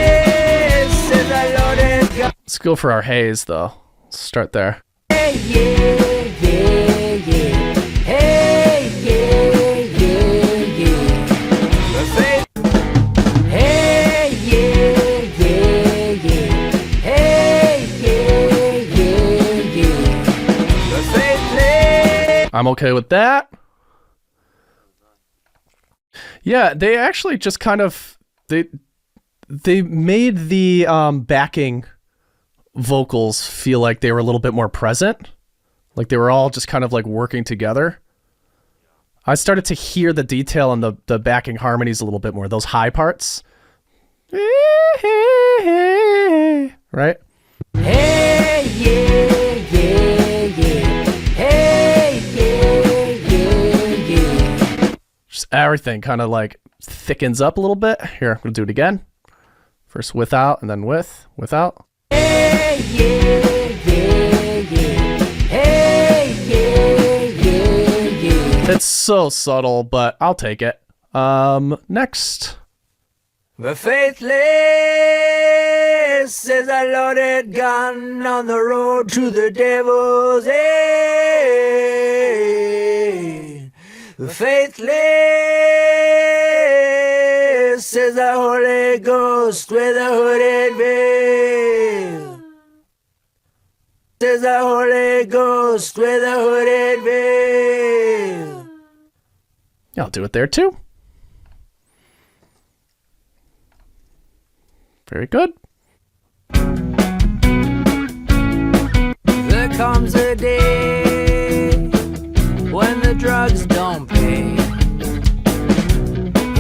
is a loaded gun. Let's go for our haze though. Let's start there. Hey, yeah, yeah, yeah. Hey, yeah, yeah, yeah. The faith. Hey, yeah, yeah, yeah. Hey, yeah, yeah, yeah. The faithless. I'm okay with that. Yeah, they actually just kind of they made the backing vocals feel like they were a little bit more present. Like they were all just kind of like working together. I started to hear the detail in the backing harmonies a little bit more. Those high parts. Right? Hey, yeah, yeah, yeah. Hey, yeah, yeah, yeah. Just everything kind of like thickens up a little bit. Here, I'm going to do it again. First without and then without. Hey, yeah, yeah, yeah. Hey, yeah, yeah, yeah. It's so subtle, but I'll take it. Next. The faithless is a loaded gun on the road to the devil's end. The faithless is a Holy Ghost with a hooded veil. Is a Holy Ghost with a hooded veil. Yeah, I'll do it there too. Very good. There comes a day when the drugs don't pay.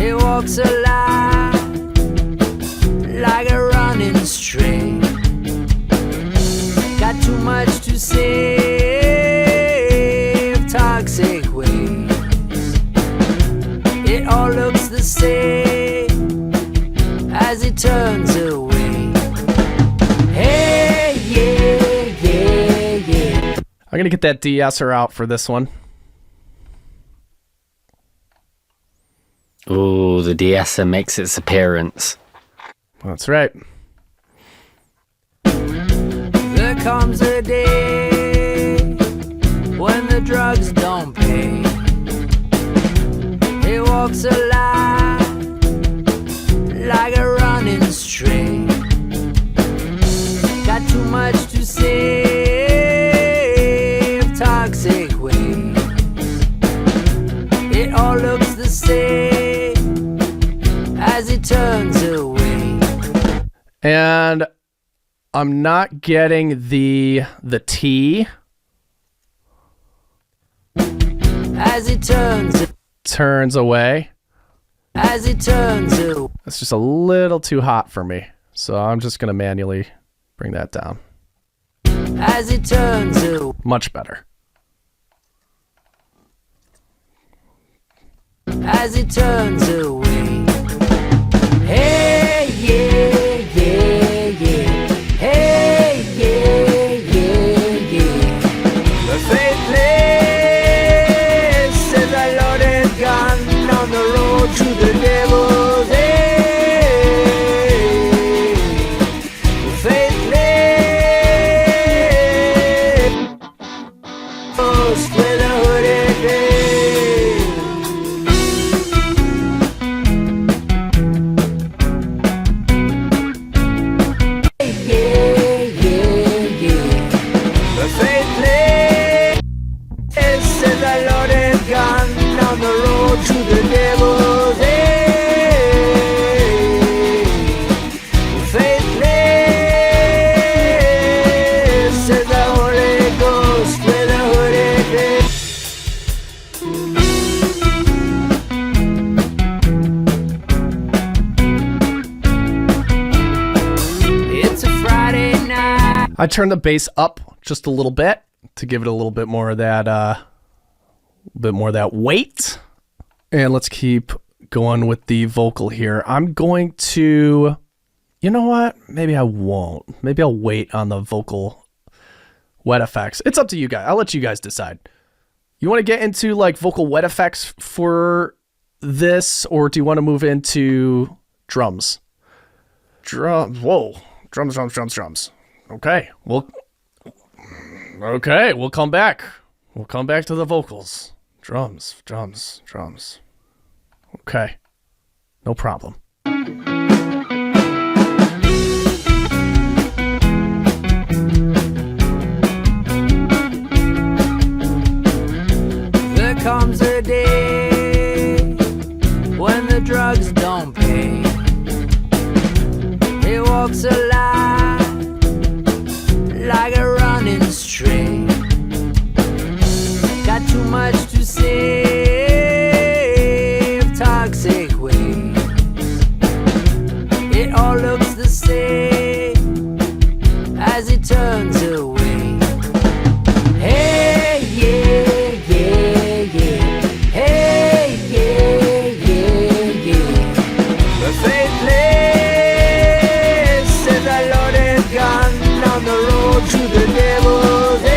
He walks alive like a running stray. Got too much to say of toxic ways. It all looks the same as he turns away. Hey, yeah, yeah, yeah. I'm going to get that de-esser out for this one. Ooh, the de-esser makes its appearance. That's right. There comes a day when the drugs don't pay. He walks alive like a running stray. Got too much to say of toxic ways. It all looks the same as he turns away. And I'm not getting the T. As he Turns away. As he turns away. It's just a little too hot for me. So I'm just going to manually bring that down. as it turns away. Much better. As it turns away. Hey, yeah, yeah, yeah. Hey, yeah, yeah, yeah. The faithless is a loaded gun on the road to the devil's end. The faithless ghost with a hooded veil. On the road to the devil's end. Faithless is the Holy Ghost with a hooded veil. It's a Friday night. I turned the bass up just a little bit to give it a little bit more of that weight. And let's keep going with the vocal here. I'm going to, you know what? Maybe I won't. Maybe I'll wait on the vocal wet effects. It's up to you guys. I'll let you guys decide. You want to get into like vocal wet effects for this, or do you want to move into drums? Whoa. Drums. Okay. We'll come back. We'll come back to the vocals. Drums. Okay. No problem. There comes a day when the drugs don't pay. He walks a line like a running string. Got too much to save, toxic waste. It all looks the same as it turns away. Hey, yeah, yeah, yeah. Hey, yeah, yeah, yeah. The faithless is a loaded gun on the road to the devil's end.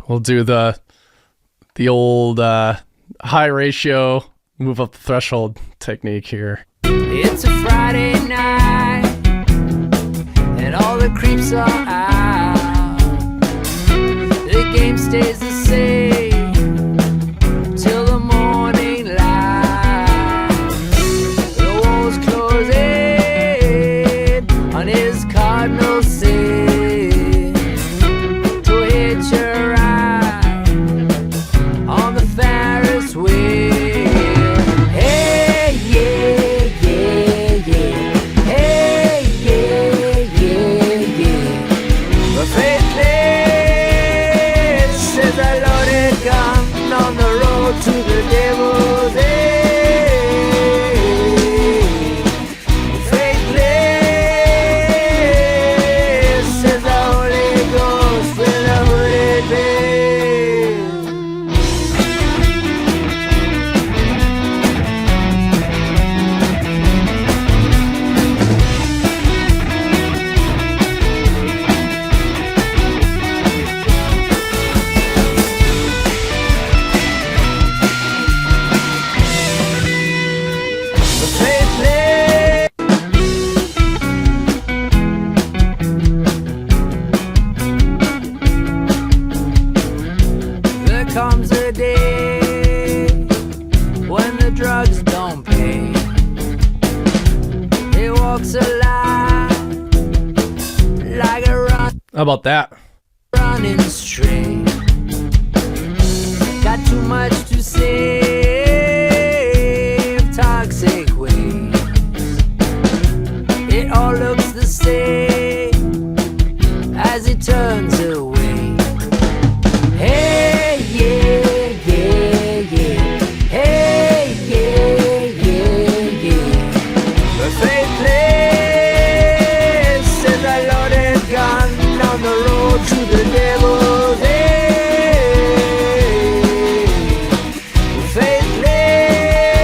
We'll do the old high ratio, move up the threshold technique here. It's a Friday night and all the creeps are out. The game stays the same till the morning light. The walls closing on his cardinal sin to hit your eye on the Ferris wheel. Hey, yeah, yeah, yeah. Hey, yeah, yeah, yeah. The faithless is a loaded gun on the road to the devil's end. The faithless is the Holy Ghost with a hooded veil. The faithless. There comes a day when the drugs don't pay. He walks a line like a How about that? running string. Got too much to save, toxic waste. It all looks the same as it turns away. Hey, yeah, yeah, yeah. Hey, yeah, yeah, yeah. Buffet place is a loaded gun on the road to the devil's end. Buffet place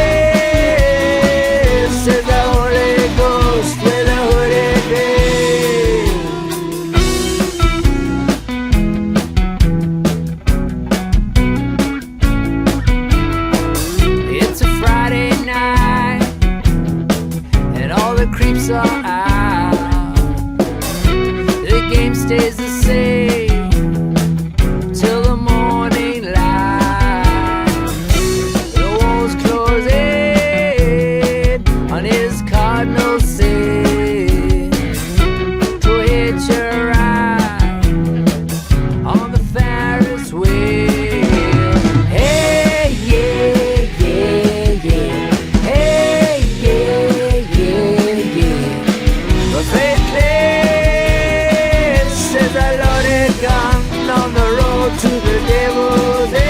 is the Holy Ghost with a hooded veil. It's a Friday night and all the creeps are out. The game stays the same till the morning light. The walls closing on his cardinal sin to hitch a ride on the Ferris wheel. Hey, yeah, yeah, yeah. Hey, yeah, yeah, yeah. Buffet place is a loaded gun on the road to the devil's end.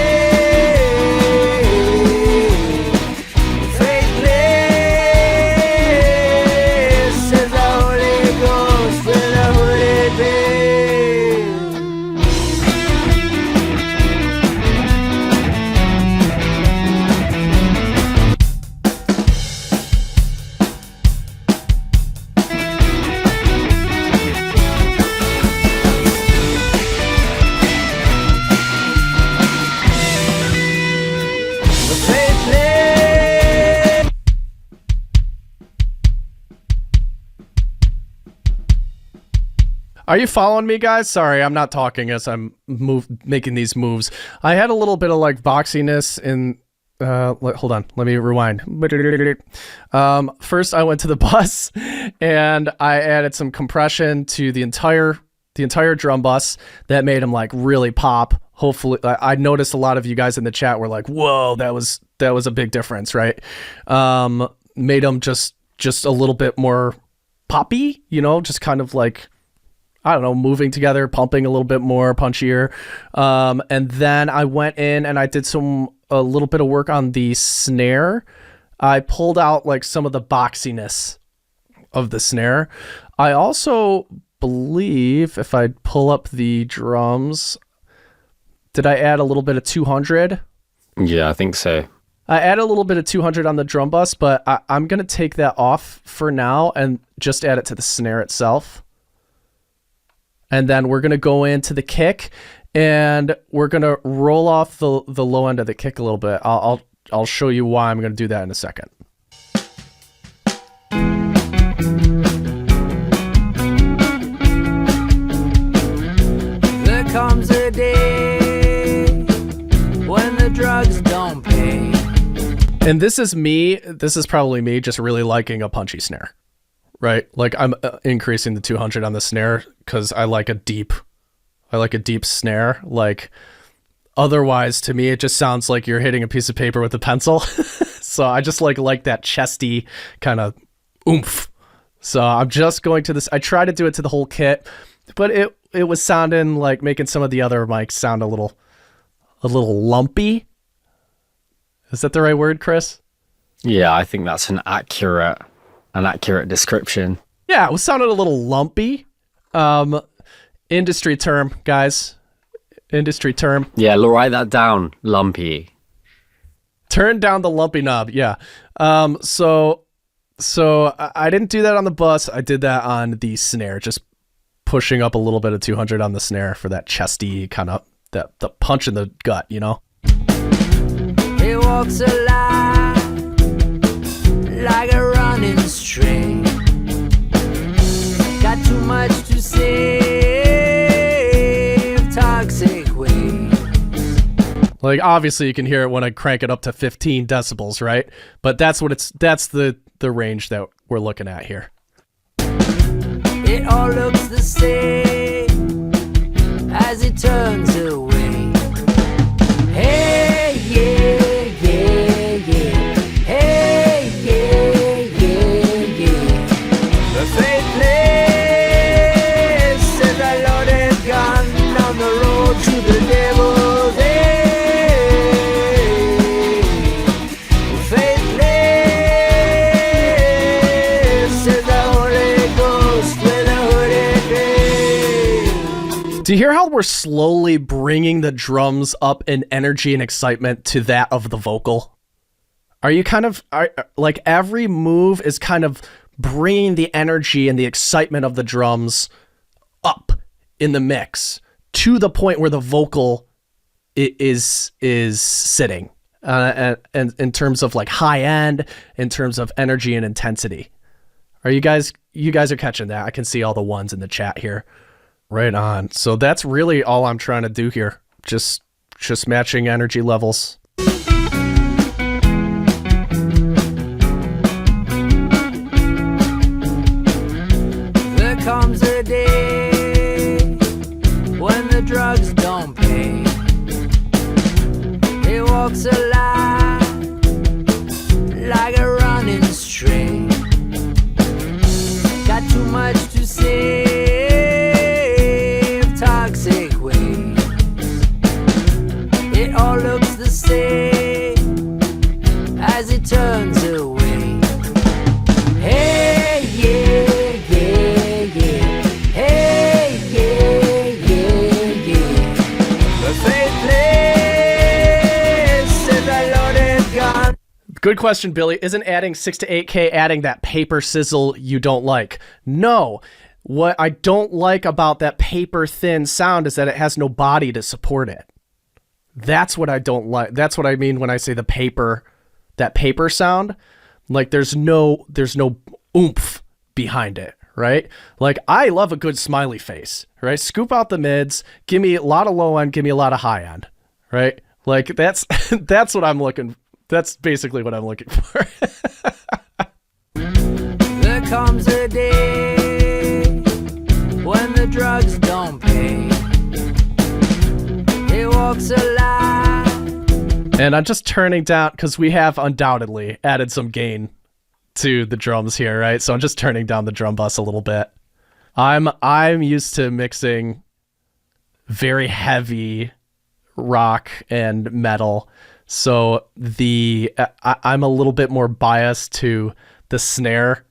Buffet place is the Holy Ghost with a hooded veil. Buffet place. Are you following me, guys? Sorry, I'm not talking as I'm making these moves. I had a little bit of like boxiness in. Hold on, let me rewind. First, I went to the bus and I added some compression to the entire drum bus that made them like really pop. Hopefully, I noticed a lot of you guys in the chat were like, "Whoa, that was a big difference, right?" Made them just a little bit more poppy, you know, just kind of like, I don't know, moving together, pumping a little bit more, punchier. And then I went in and I did a little bit of work on the snare. I pulled out like some of the boxiness of the snare. I also believe if I pull up the drums, did I add a little bit of 200? Yeah, I think so. I added a little bit of 200 on the drum bus, but I'm going to take that off for now and just add it to the snare itself. And then we're going to go into the kick and we're going to roll off the low end of the kick a little bit. I'll show you why I'm going to do that in a second. There comes a day when the drugs don't pay. And this is probably me just really liking a punchy snare, right? Like I'm increasing the 200 on the snare because I like a deep snare. Like otherwise to me, it just sounds like you're hitting a piece of paper with a pencil. So I just like that chesty kind of oomph. So I'm just going to this. I try to do it to the whole kit, but it was sounding like making some of the other mics sound a little lumpy. Is that the right word, Chris? Yeah, I think that's an accurate description. Yeah, it was sounding a little lumpy. Industry term, guys. Industry term. Yeah, write that down. Lumpy. Turn down the lumpy knob. Yeah. So I didn't do that on the bus. I did that on the snare, just pushing up a little bit of 200 on the snare for that chesty kind of the punch in the gut, you know? He walks alive like a running string. Got too much to say, toxic waste. Like obviously you can hear it when I crank it up to 15 decibels, right? But that's the range that we're looking at here. It all looks the same as it turns away. Hey, yeah, yeah, yeah. Hey, yeah, yeah, yeah. The Do you hear how we're slowly bringing the drums up in energy and excitement to that of the vocal? Are you like every move is kind of bringing the energy and the excitement of the drums up in the mix to the point where the vocal is sitting, and in terms of like high end, in terms of energy and intensity. You guys are catching that? I can see all the ones in the chat here. Right on. So that's really all I'm trying to do here. Just matching energy levels. There comes a day when the drugs don't pay. He walks a line like a running string. Got too much to say, toxic waste. It all looks the same as it turns away. Hey, yeah, yeah, yeah. Hey, yeah, yeah, yeah. The faithless is a loaded gun. Good question, Billy. Isn't adding 6 to 8K adding that paper sizzle you don't like? No. What I don't like about that paper thin sound is that it has no body to support it. That's what I don't like. That's what I mean when I say that paper sound. Like there's no oomph behind it, right? Like I love a good smiley face, right? Scoop out the mids, give me a lot of low end, give me a lot of high end, right? Like that's what I'm looking. That's basically what I'm looking for. There comes a day when the drugs don't pay. He walks a line. And I'm just turning down because we have undoubtedly added some gain to the drums here, right? So I'm just turning down the drum bus a little bit. I'm used to mixing very heavy rock and metal. So I'm a little bit more biased to the snare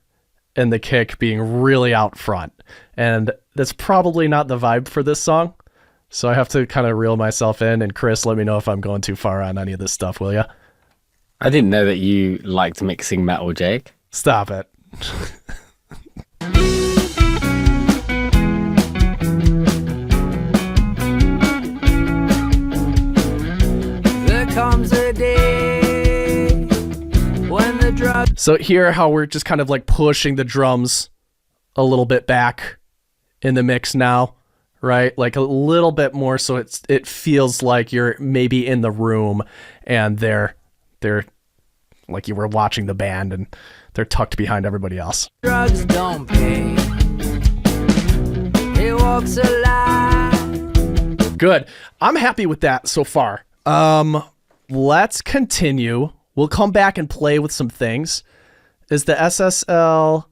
and the kick being really out front. And that's probably not the vibe for this song. So I have to kind of reel myself in. And Chris, let me know if I'm going too far on any of this stuff, will ya? I didn't know that you liked mixing metal, Jake. Stop it. There comes a day when the drugs. So here how we're just kind of like pushing the drums a little bit back in the mix now, right? Like a little bit more so it feels like you're maybe in the room and they're like you were watching the band and they're tucked behind everybody else. Drugs don't pay. He walks a line. Good. I'm happy with that so far. Let's continue. We'll come back and play with some things. Is the SSL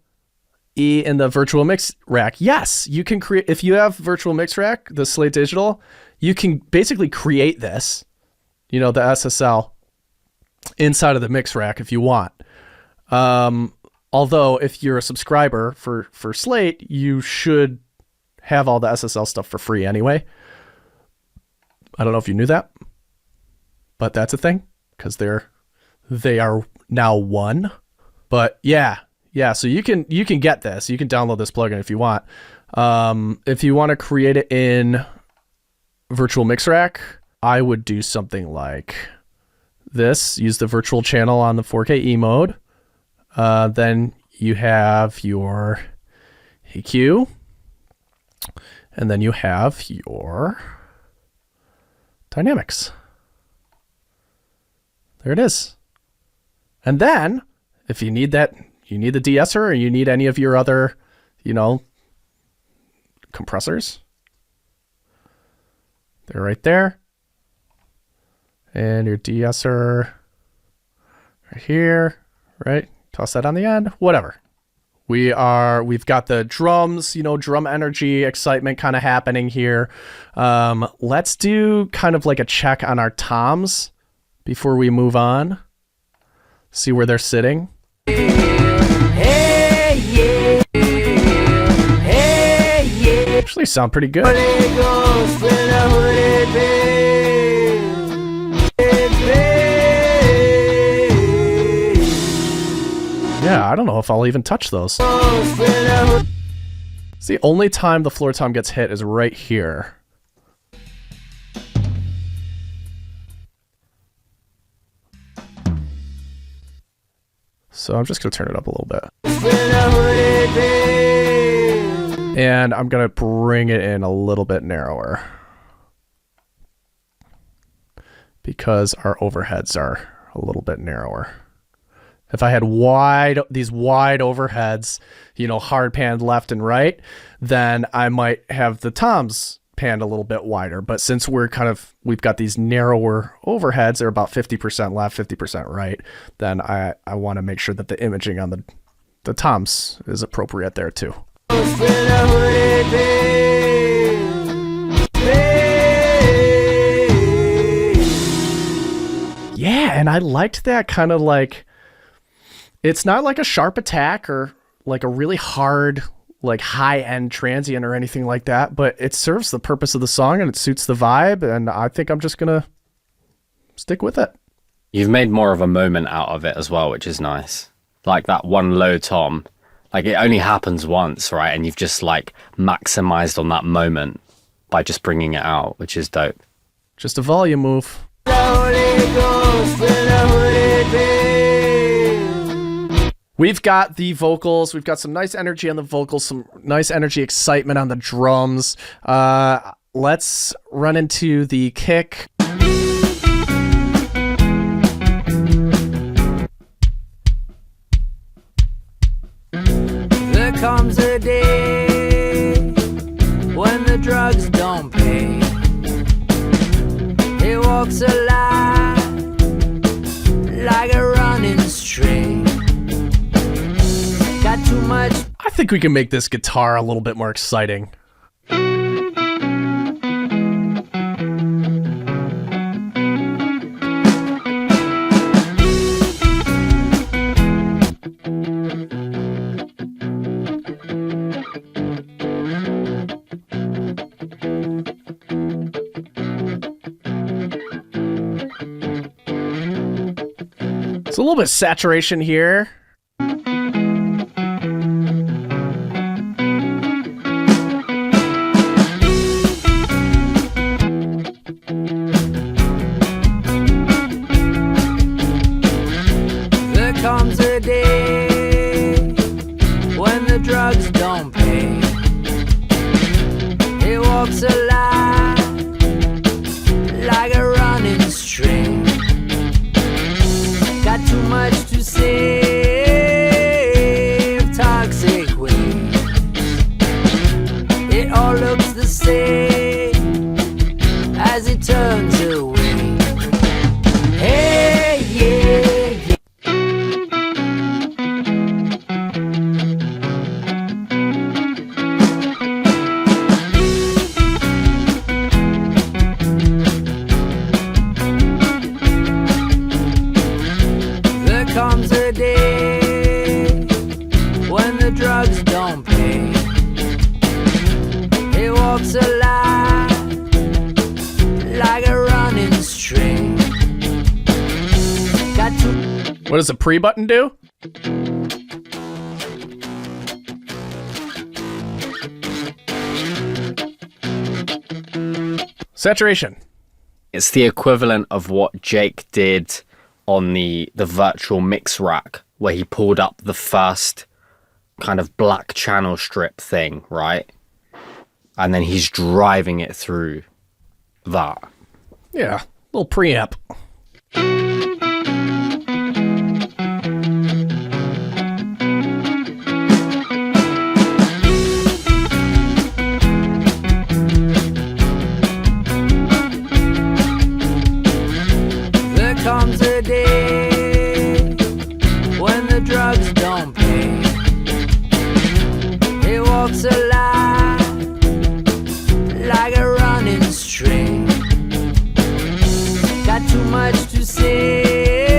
in the virtual mix rack? Yes, you can create, if you have virtual mix rack, the Slate Digital, you can basically create this, the SSL inside of the mix rack if you want. Although if you're a subscriber for Slate, you should have all the SSL stuff for free anyway. I don't know if you knew that, but that's a thing because they are now one. But yeah. So you can get this. You can download this plugin if you want. If you want to create it in Virtual Mix Rack, I would do something like this. Use the virtual channel on the 4K mode. Then you have your EQ, and then you have your dynamics. There it is. And then if you need that, you need the de-esser or you need any of your other, compressors. They're right there. And your de-esser right here, right? Toss that on the end, whatever. We've got the drums, drum energy, excitement kind of happening here. Let's do kind of like a check on our toms before we move on. See where they're sitting. Actually sound pretty good. Holy Ghost with a hooded veil. It's veil. Yeah, I don't know if I'll even touch those. Ghost with a hooded It's the only time the floor tom gets hit is right here. So I'm just going to turn it up a little bit. with a hooded veil. And I'm going to bring it in a little bit narrower. Because our overheads are a little bit narrower. If I had these wide overheads, you know, hard panned left and right, then I might have the toms panned a little bit wider. But since we've got these narrower overheads, they're about 50% left, 50% right, then I want to make sure that the imaging on the toms is appropriate there too. Ghost with a hooded veil. Veil. Yeah, and I liked that kind of like, it's not like a sharp attack or like a really hard, like high-end transient or anything like that, but it serves the purpose of the song and it suits the vibe, and I think I'm just gonna stick with it. You've made more of a moment out of it as well, which is nice. Like that one low tom, like it only happens once, right? And you've just like maximized on that moment by just bringing it out, which is dope. Just a volume move. The Holy Ghost with a hooded veil. We've got the vocals. We've got some nice energy on the vocals, some nice energy, excitement on the drums. Let's run into the kick. There comes a day when the drugs don't pay. He walks alive like a running string. Got too much. I think we can make this guitar a little bit more exciting. It's a little bit of saturation here. There comes a day when the drugs don't pay. He walks alive like a running string. Got too much to save, toxic waste. It all looks the same as it turns away. Hey, yeah, yeah. There comes a day when the drugs don't pay. He walks alive like a running string. Got to. What does the pre-button do? Saturation. It's the equivalent of what Jake did on the virtual mix rack, where he pulled up the first kind of black channel strip thing, right? And then he's driving it through that. Yeah, little preamp. There comes a day when the drugs don't pay. He walks alive like a running string. Got too much to save,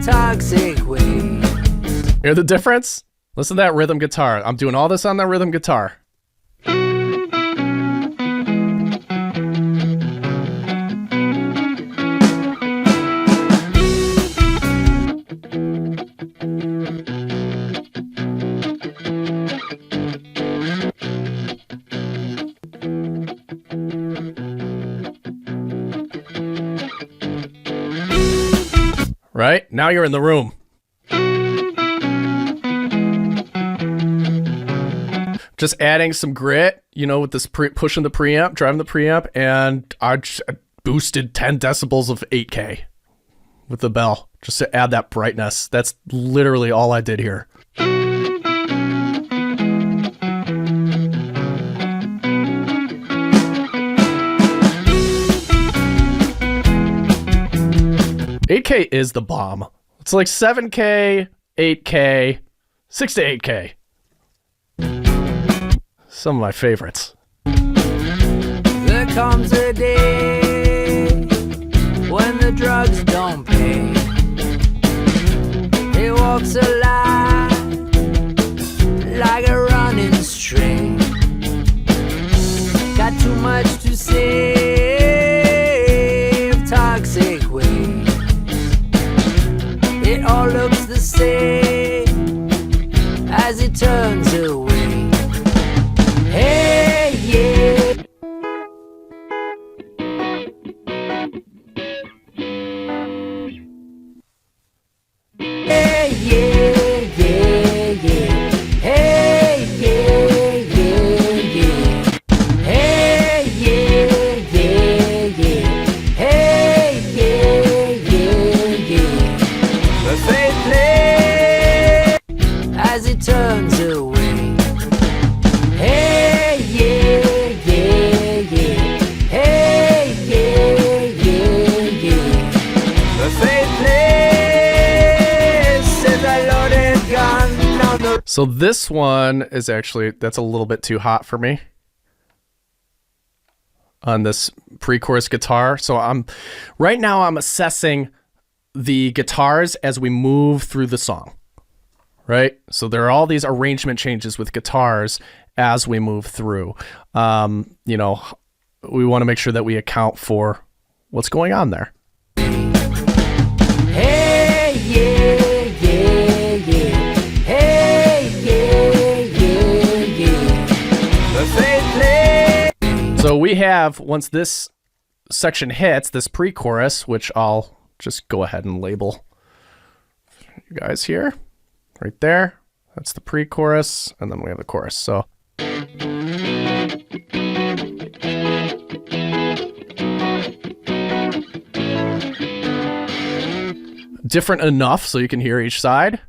toxic waste. Hear the difference? Listen to that rhythm guitar. I'm doing all this on that rhythm guitar. right? Now you're in the room. Just adding some grit, with this pushing the preamp, driving the preamp, and I just boosted 10 decibels of 8K with the bell just to add that brightness. That's literally all I did here. 8K is the bomb. It's like 7K, 8K, 6 to 8K. Some of my favorites. There comes a day when the drugs don't pay. He walks a line like a running string. Got too much to say, toxic waste. It all looks the same as it turns away. Hey, yeah. Hey, yeah, yeah, yeah. Hey, yeah, yeah, yeah. Hey, yeah, yeah, yeah. Hey, yeah, yeah, yeah. The faith play as it turns away. Hey, yeah, yeah, yeah. Hey, yeah, yeah, yeah. The faith plays says I loaded gun on the. So this one is actually, that's a little bit too hot for me on this pre-chorus guitar. So right now I'm assessing the guitars as we move through the song, right? So there are all these arrangement changes with guitars as we move through. We want to make sure that we account for what's going on there. Hey, yeah, yeah, yeah. Hey, yeah, yeah, yeah. The faith play. So we have, once this section hits, this pre-chorus, which I'll just go ahead and label you guys here, right there. That's the pre-chorus, and then we have the chorus. So different enough so you can hear each side.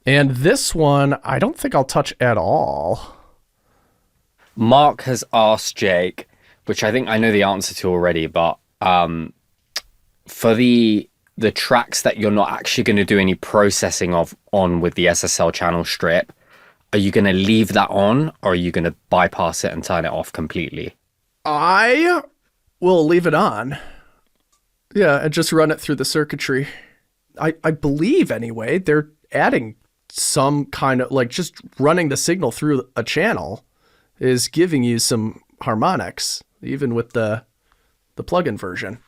And this one, I don't think I'll touch at all. Mark has asked Jake, which I think I know the answer to already, but for the tracks that you're not actually going to do any processing on with the SSL channel strip, are you going to leave that on, or are you going to bypass it and turn it off completely? I will leave it on. Yeah, and just run it through the circuitry. I believe, anyway, they're adding some kind of, like, just running the signal through a channel is giving you some harmonics, even with the plugin version.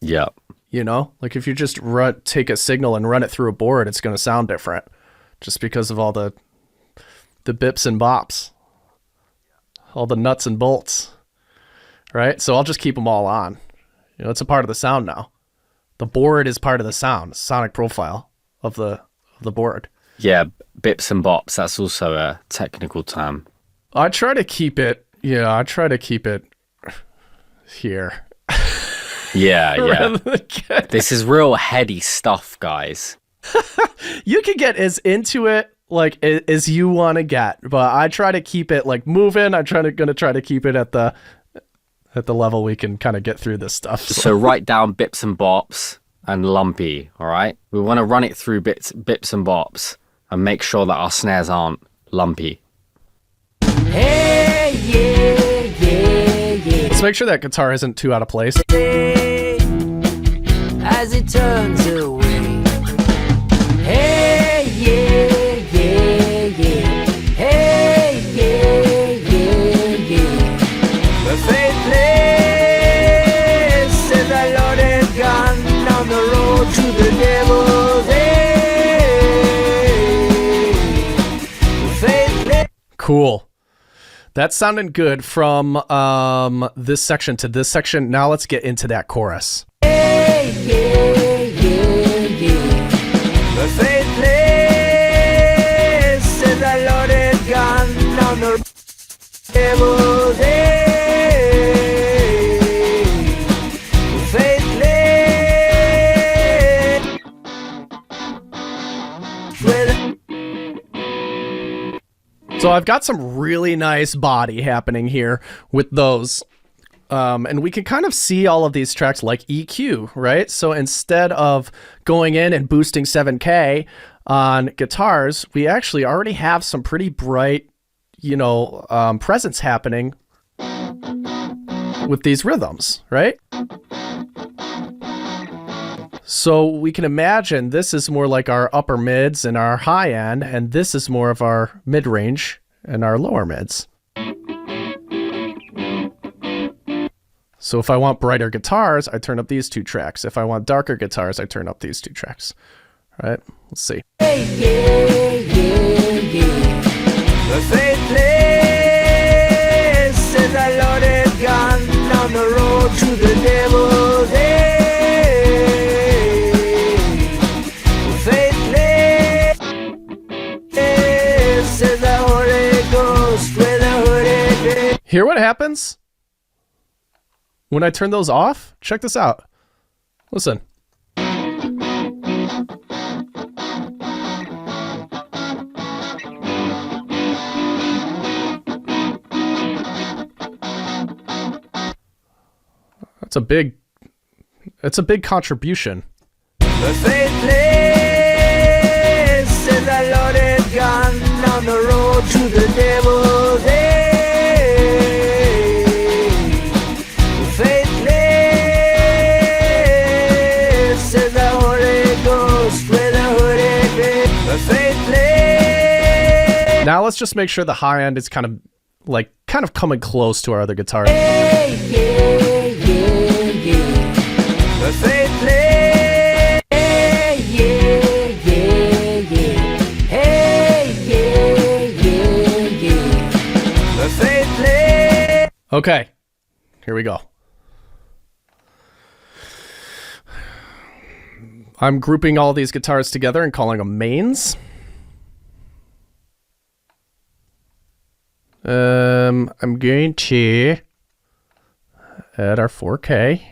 Yeah. Like if you just take a signal and run it through a board, it's going to sound different just because of all the bips and bops, all the nuts and bolts, right? So I'll just keep them all on. It's a part of the sound now. The board is part of the sound, sonic profile of the board. Yeah, bips and bops, that's also a technical term. I try to keep it here. Yeah. This is real heady stuff, guys. You can get as into it like as you want to get, but I try to keep it like moving. I'm gonna try to keep it at the level we can kind of get through this stuff. So write down bips and bops and lumpy, all right? We want to run it through bips and bops and make sure that our snares aren't lumpy. Hey, yeah, yeah, yeah. Let's make sure that guitar isn't too out of place. As it turns away. Hey, yeah, yeah, yeah. Hey, yeah, yeah, yeah. The faith plays says I loaded gun down the road to the devil's. Hey, the faith plays. Cool. That's sounding good from this section to this section. Now let's get into that chorus. Hey, yeah, yeah, yeah. The faithless is a loaded gun on the devil's head. So I've got some really nice body happening here with those. And we can kind of see all of these tracks like EQ, right? So instead of going in and boosting 7K on guitars, we actually already have some pretty bright, presence happening with these rhythms, right? So we can imagine this is more like our upper mids and our high end, and this is more of our mid range and our lower mids. So if I want brighter guitars, I turn up these two tracks. If I want darker guitars, I turn up these two tracks. All right, let's see. Hey, yeah, yeah, yeah. The faithless is a loaded gun on the road to the devil's head. Hear what happens when I turn those off? Check this out. Listen. It's a big contribution. The faithless is a loaded gun on the road to the devil's head. The faithless is the Holy Ghost with a hooded head. The faithless. Now let's just make sure the high end is kind of coming close to our other guitar. Hey, yeah, yeah, yeah. The faithless. Okay, here we go. I'm grouping all these guitars together and calling them mains. I'm going to add our 4K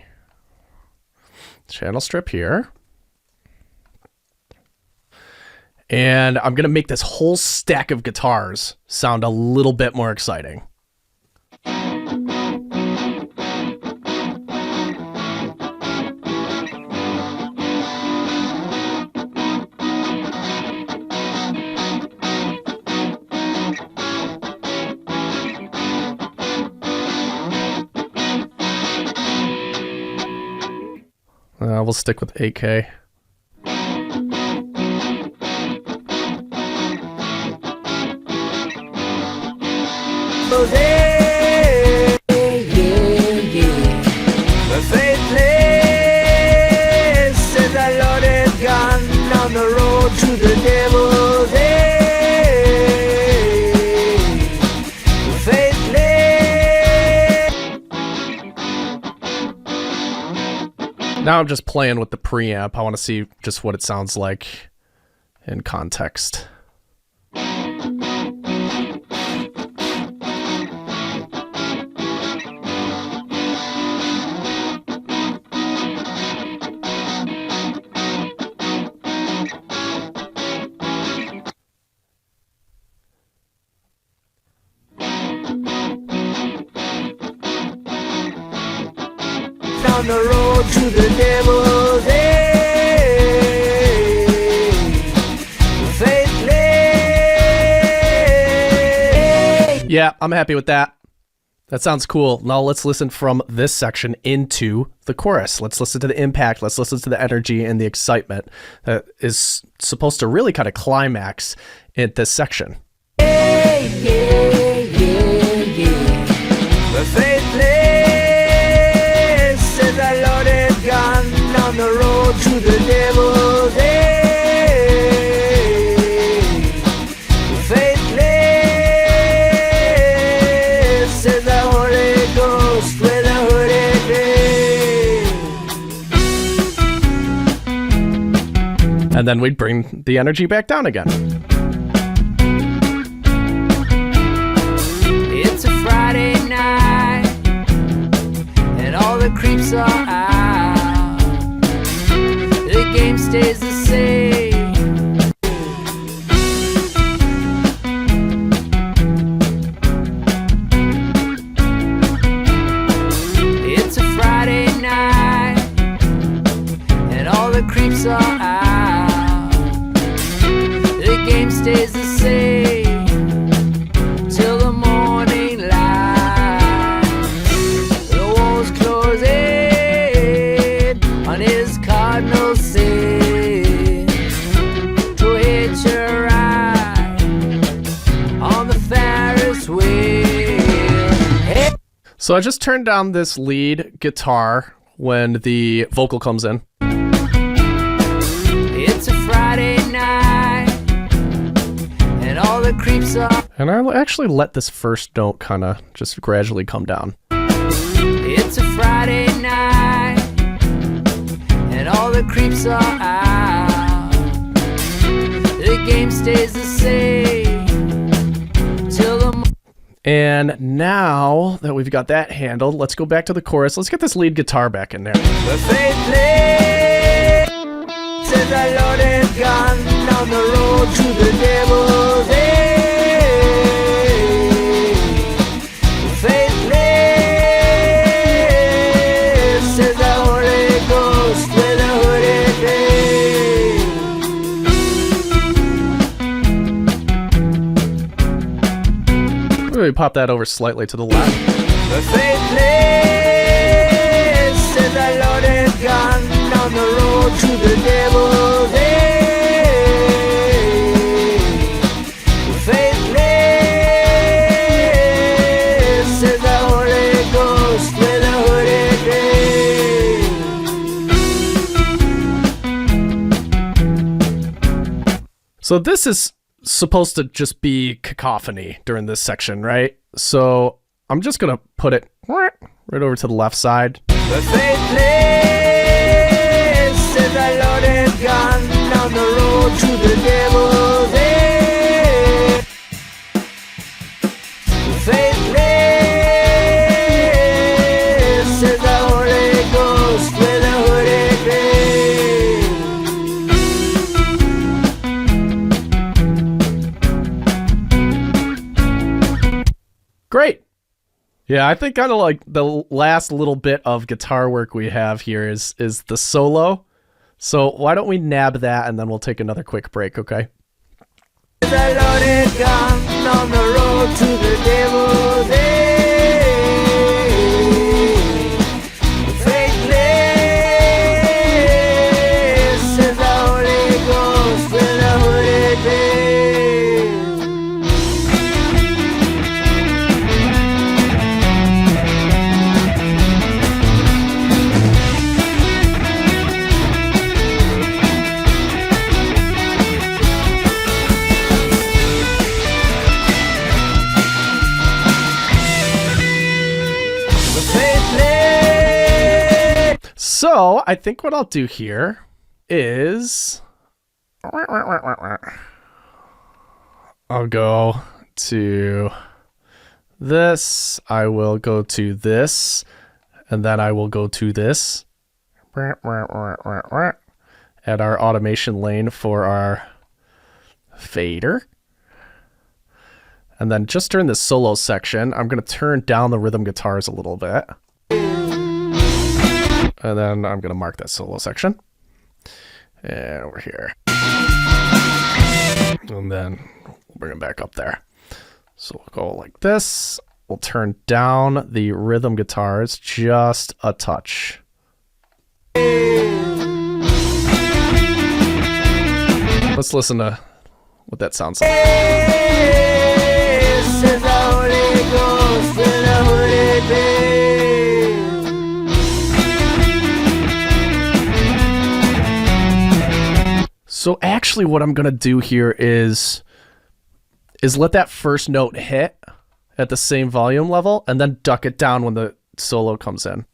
channel strip here. And I'm going to make this whole stack of guitars sound a little bit more exciting. We'll stick with 8K. The faithless is a loaded gun on the road to the devil's head. The faithless. Now I'm just playing with the preamp. I want to see just what it sounds like in context. On the road to the devil's head. Faithless. Yeah, I'm happy with that. That sounds cool. Now let's listen from this section into the chorus. Let's listen to the impact. Let's listen to the energy and the excitement that is supposed to really kind of climax in this section. Hey, yeah, yeah, yeah. The faithless is a loaded gun on the road to the devil's head. The faithless. And then we'd bring the energy back down again. It's a Friday night, and all the creeps are out. The game stays the same. It's a Friday night, and all the creeps are out. The game stays the same till the morning light. The walls closing on his cardinal sin to hitch a ride on the Ferris wheel. Hey. So I just turned down this lead guitar when the vocal comes in. It's a Friday night, and all the creeps are. And I'll actually let this first note kind of just gradually come down. It's a Friday night, and all the creeps are out. The game stays the same till the And now that we've got that handled, let's go back to the chorus. Let's get this lead guitar back in there. The faithless says a loaded gun on the road to the devil's end. The faithless says the Holy Ghost with a hooded head. Maybe pop that over slightly to the left. The faithless says a loaded gun on the road to the devil's end. The faithless says the Holy Ghost with a hooded head. So this is supposed to just be cacophony during this section, right? So I'm just going to put it right over to the left side. The faithless says a loaded gun on the road to the devil's end. The faithless says the Holy Ghost with a hooded head. Great. Yeah, I think kind of like the last little bit of guitar work we have here is the solo. So why don't we nab that and then we'll take another quick break, okay? The loaded gun on the road to the devil's end. The faithless says the Holy Ghost with a hooded head. So I think what I'll do here is I'll go to this, I will go to this, and then I will go to this. Add our automation lane for our fader. And then just during this solo section, I'm going to turn down the rhythm guitars a little bit. And then I'm going to mark that solo section. And over here. And then we'll bring it back up there. So we'll go like this. We'll turn down the rhythm guitars just a touch. Let's listen to what that sounds like. So actually what I'm going to do here is let that first note hit at the same volume level and then duck it down when the solo comes in.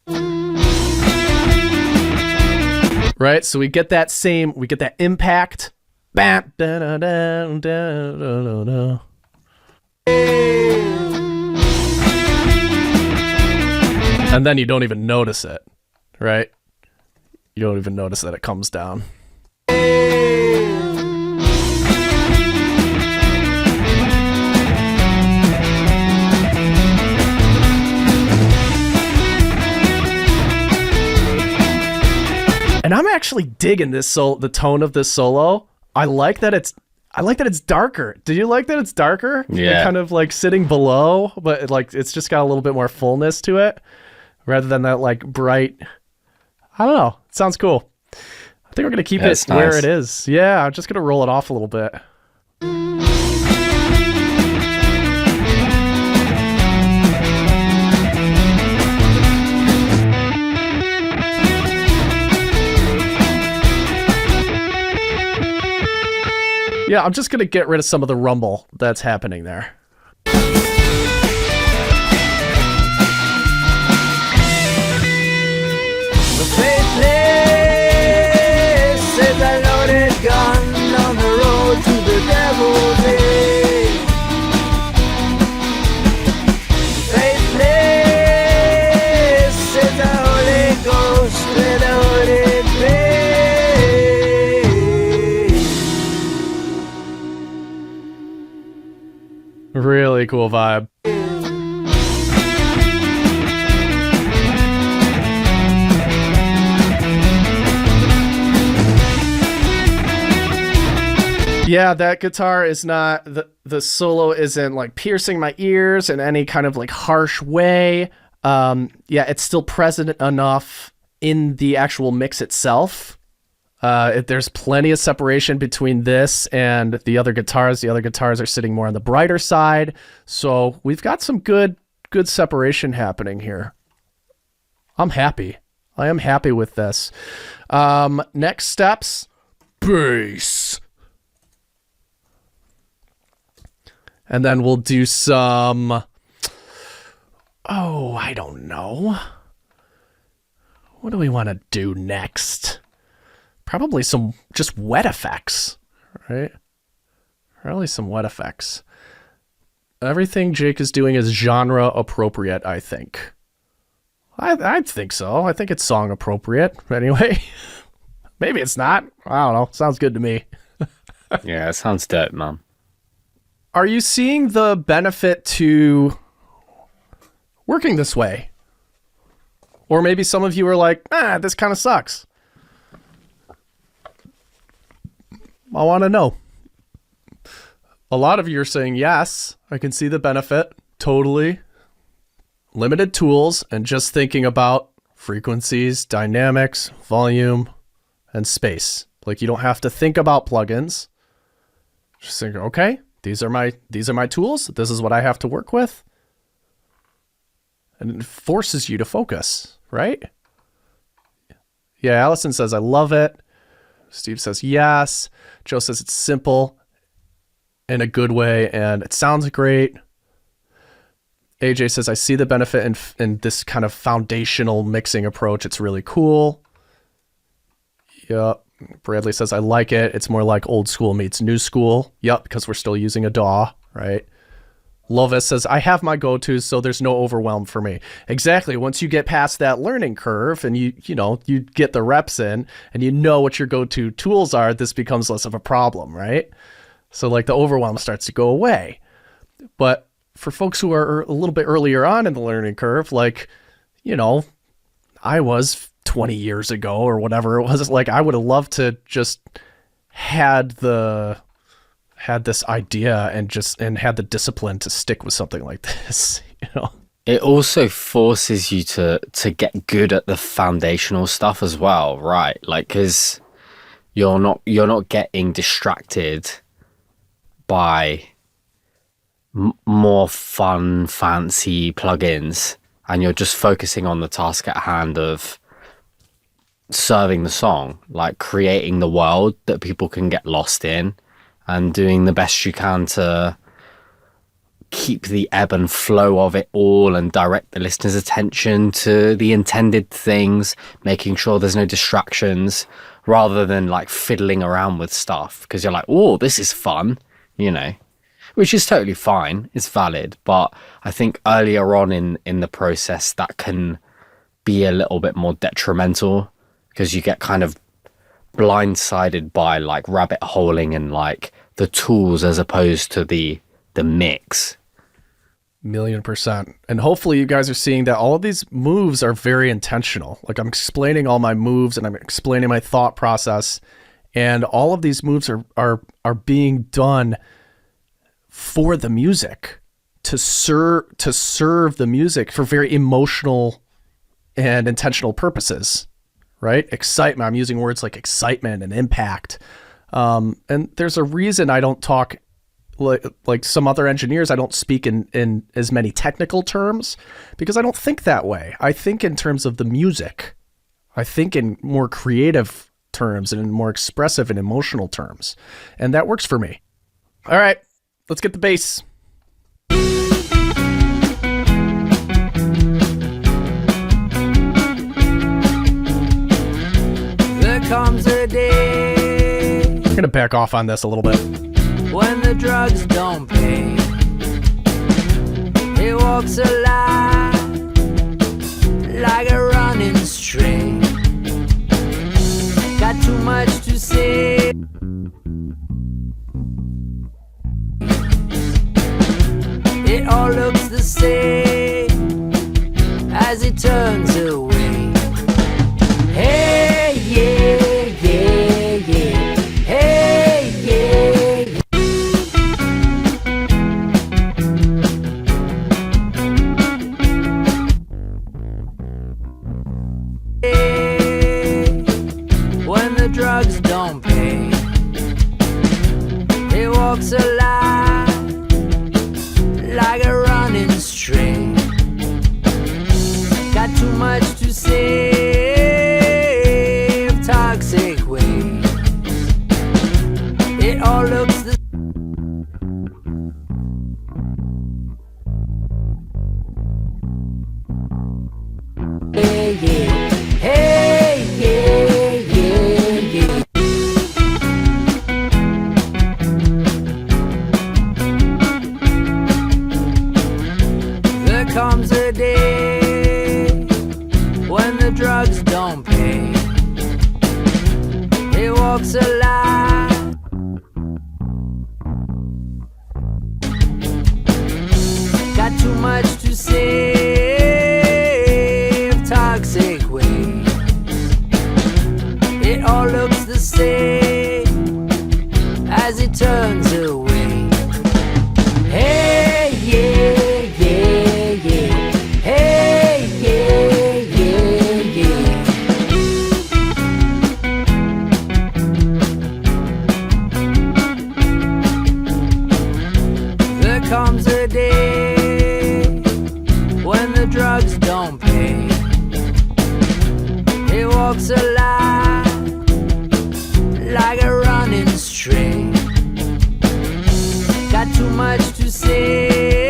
right? So we get that impact. Bam, da, da, da, da, da, da. And then you don't even notice it, right? You don't even notice that it comes down. And I'm actually digging the tone of this solo. I like that it's darker. Do you like that it's darker? Yeah. Like kind of like sitting below, but it's just got a little bit more fullness to it rather than that like bright. I don't know. It sounds cool. I think we're gonna keep it where it is. Yeah, I'm just gonna roll it off a little bit. Yeah, I'm just going to get rid of some of the rumble that's happening there. The faithless is a loaded gun on the road to the devil's egg. Faithless is a Holy Ghost with a hooded face. Really cool vibe. Yeah, that guitar is not, the solo isn't like piercing my ears in any kind of like harsh way. Yeah, it's still present enough in the actual mix itself. There's plenty of separation between this and the other guitars. The other guitars are sitting more on the brighter side. So we've got some good separation happening here. I'm happy. I am happy with this. Next steps, bass. And then we'll do some, I don't know. What do we want to do next? Probably some just wet effects, right? Probably some wet effects. Everything Jake is doing is genre appropriate, I think. I think so. I think it's song appropriate anyway. Maybe it's not. I don't know. Sounds good to me. Yeah, it sounds dope, man. Are you seeing the benefit to working this way? Or maybe some of you are like, this kind of sucks. I want to know. A lot of you are saying, yes, I can see the benefit. Totally. Limited tools and just thinking about frequencies, dynamics, volume, and space. Like you don't have to think about plugins. Just think, okay, these are my tools. This is what I have to work with. And it forces you to focus, right? Yeah, Allison says, I love it. Steve says, yes. Joe says it's simple in a good way and it sounds great. AJ says, I see the benefit in this kind of foundational mixing approach. It's really cool. Yep. Bradley says, I like it. It's more like old school meets new school. Yep, because we're still using a DAW, right? Lovis says, I have my go-tos, so there's no overwhelm for me. Exactly. Once you get past that learning curve and you get the reps in and you know what your go-to tools are, this becomes less of a problem, right? So like the overwhelm starts to go away. But for folks who are a little bit earlier on in the learning curve, like, I was 20 years ago or whatever it was, like I would have loved to just had this idea and had the discipline to stick with something like this, It also forces you to get good at the foundational stuff as well, right? Like, because you're not getting distracted by more fun, fancy plugins, and you're just focusing on the task at hand of serving the song, like creating the world that people can get lost in and doing the best you can to keep the ebb and flow of it all and direct the listener's attention to the intended things, making sure there's no distractions, rather than like fiddling around with stuff because you're like, oh, this is fun, you know, which is totally fine. It's valid. But I think earlier on in the process, that can be a little bit more detrimental because you get kind of blindsided by like rabbit holing and like the tools as opposed to the mix. 1,000,000%. And hopefully you guys are seeing that all of these moves are very intentional. Like I'm explaining all my moves and I'm explaining my thought process, and all of these moves are being done for the music, to serve the music for very emotional and intentional purposes, right? Excitement. I'm using words like excitement and impact. And there's a reason I don't talk like some other engineers. I don't speak in as many technical terms because I don't think that way. I think in terms of the music. I think in more creative terms and in more expressive and emotional terms. And that works for me. All right, let's get the bass. There comes a day I'm going to back off on this a little bit. when the drugs don't pay. He walks alive like a running string. Got too much to say. It all looks the same as he turns away. Hey, yeah, yeah, yeah. Hey, yeah, yeah. When the drugs don't pay, he walks alive like a running string. Got too much to say of toxic waste. It all looks the hey, yeah. Hey, yeah, yeah, yeah. There comes a day when the drugs don't pay. He walks alive got too much to say of toxic waste. It all looks the same as it turns away. Hey, yeah, yeah, yeah. Hey, yeah, yeah, yeah. There comes a day when the drugs don't pay. He walks alive like a running string. Got too much to say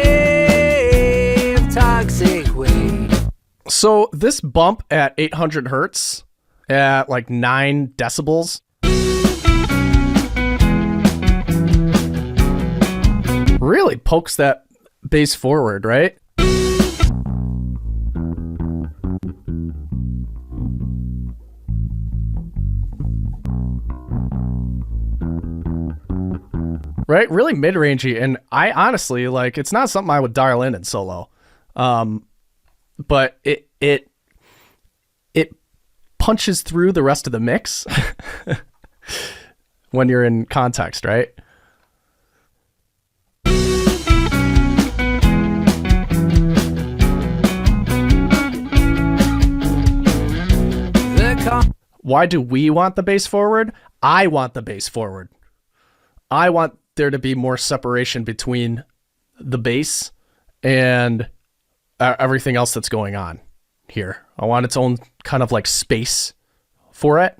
of toxic waste. So this bump at 800 hertz at like 9 decibels really pokes that bass forward, right? Right? Really mid-rangey. And I honestly, like, it's not something I would dial in solo. But it punches through the rest of the mix when you're in context, right? Why do we want the bass forward? I want the bass forward. I want there to be more separation between the bass and everything else that's going on here. I want its own kind of like space for it.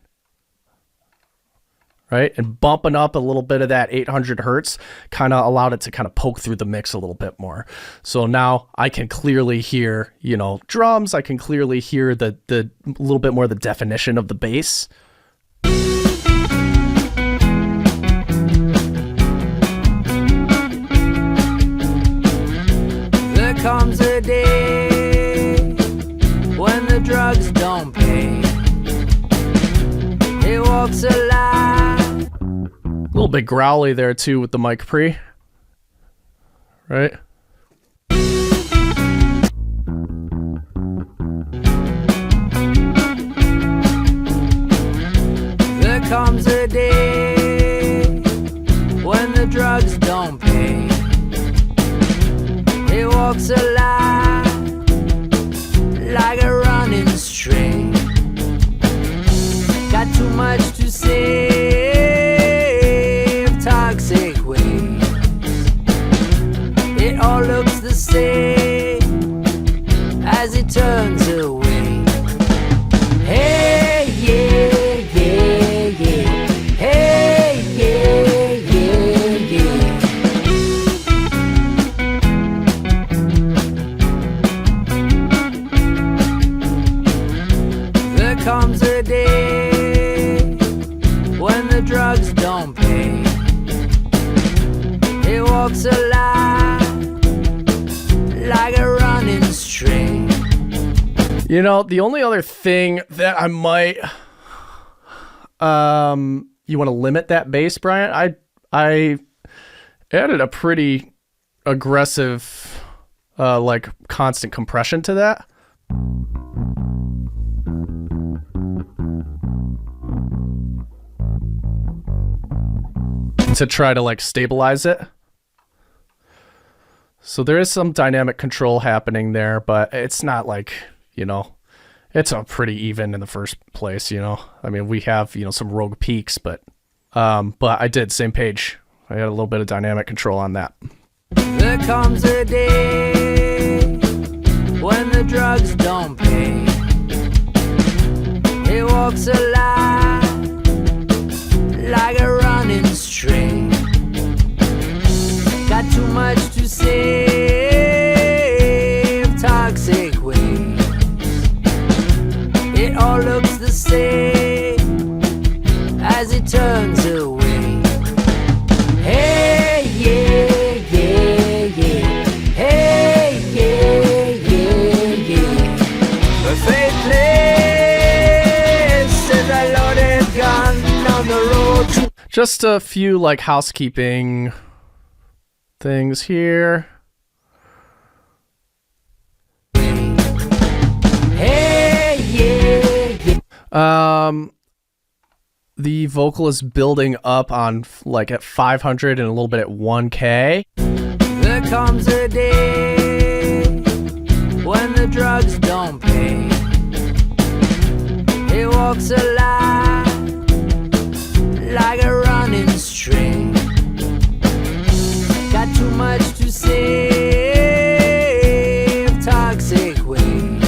right? And bumping up a little bit of that 800 hertz kind of allowed it to kind of poke through the mix a little bit more. So now I can clearly hear, drums. I can clearly hear the little bit more the definition of the bass. There comes a day when the drugs don't pay. He walks a line. A little bit growly there too with the mic pre, right? There comes a day when the drugs don't pay. He walks a line like a running string. Got too much to save, toxic waste. It all looks the same as it turns away. Hey, yeah, yeah, yeah. Hey, yeah, yeah, yeah. There comes a day when the drugs don't pay. He walks a line like a running string. The only other thing that I might, you want to limit that bass, Brian? I added a pretty aggressive, constant compression to that. To try to stabilize it. So there is some dynamic control happening there, but it's not it's a pretty even in the first place, I mean, we have, some rogue peaks, but I did same page. I had a little bit of dynamic control on that. There comes a day when the drugs don't pay. He walks a line like a running string. Got too much to save, toxic waste. It all looks the same as it turns away. Hey, yeah, yeah, yeah. Hey, yeah, yeah, yeah. The faithless is a loaded gun on the road to. Just a few housekeeping things here. Hey, yeah, yeah. The vocal is building up on at 500 and a little bit at 1K. There comes a day when the drugs don't pay. He walks a line like a running string. Got too much to save, toxic waste.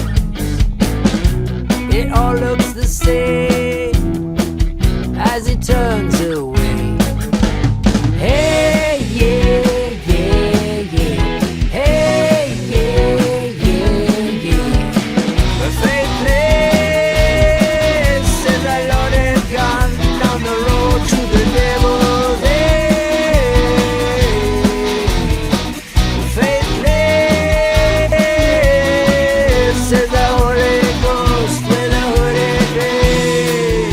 It all looks the same as it turns away. Hey, yeah, yeah, yeah. Hey, yeah, yeah, yeah. The faithless is a loaded gun down the road to the devil's end. The faithless is the Holy Ghost with a hooded head.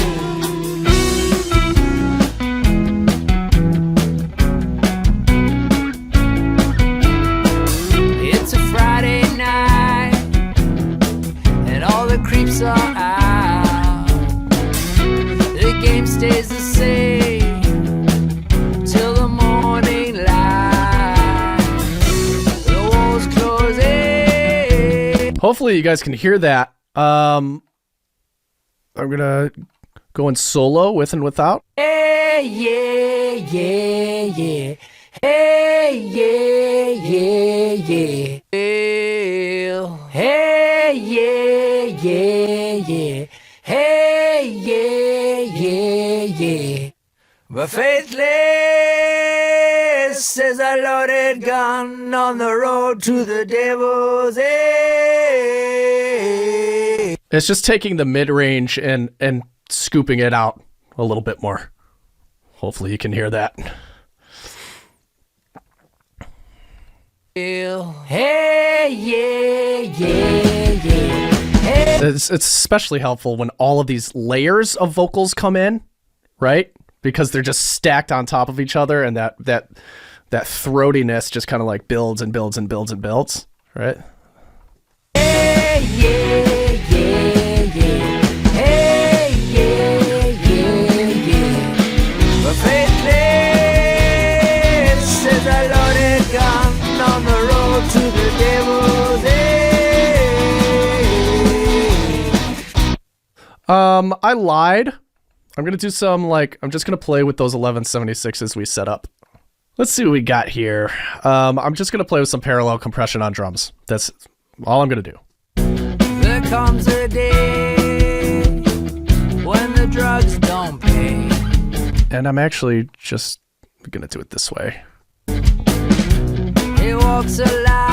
It's a Friday night and all the creeps are out. The game stays the same till the morning light. The walls closing. Hopefully you guys can hear that. I'm gonna go in solo with and without. Hey, yeah, yeah, yeah. Hey, yeah, yeah, yeah. Hey, yeah, yeah, yeah. Hey, yeah, yeah, yeah. But faithless is a loaded gun on the road to the devil's end. It's just taking the mid-range and scooping it out a little bit more. Hopefully you can hear that. Hey, yeah, yeah, yeah. Hey. It's especially helpful when all of these layers of vocals come in, right? Because they're just stacked on top of each other, and that throatiness just kind of like builds and builds and builds and builds, right? Hey, yeah, yeah, yeah. Hey, yeah, yeah, yeah. But faithless is a loaded gun on the road to the devil's end. I lied. I'm going to do some, I'm just going to play with those 1176s we set up. Let's see what we got here. I'm just going to play with some parallel compression on drums. That's all I'm going to do. There comes a day when the drugs don't pay. And I'm actually just going to do it this way. He walks alive.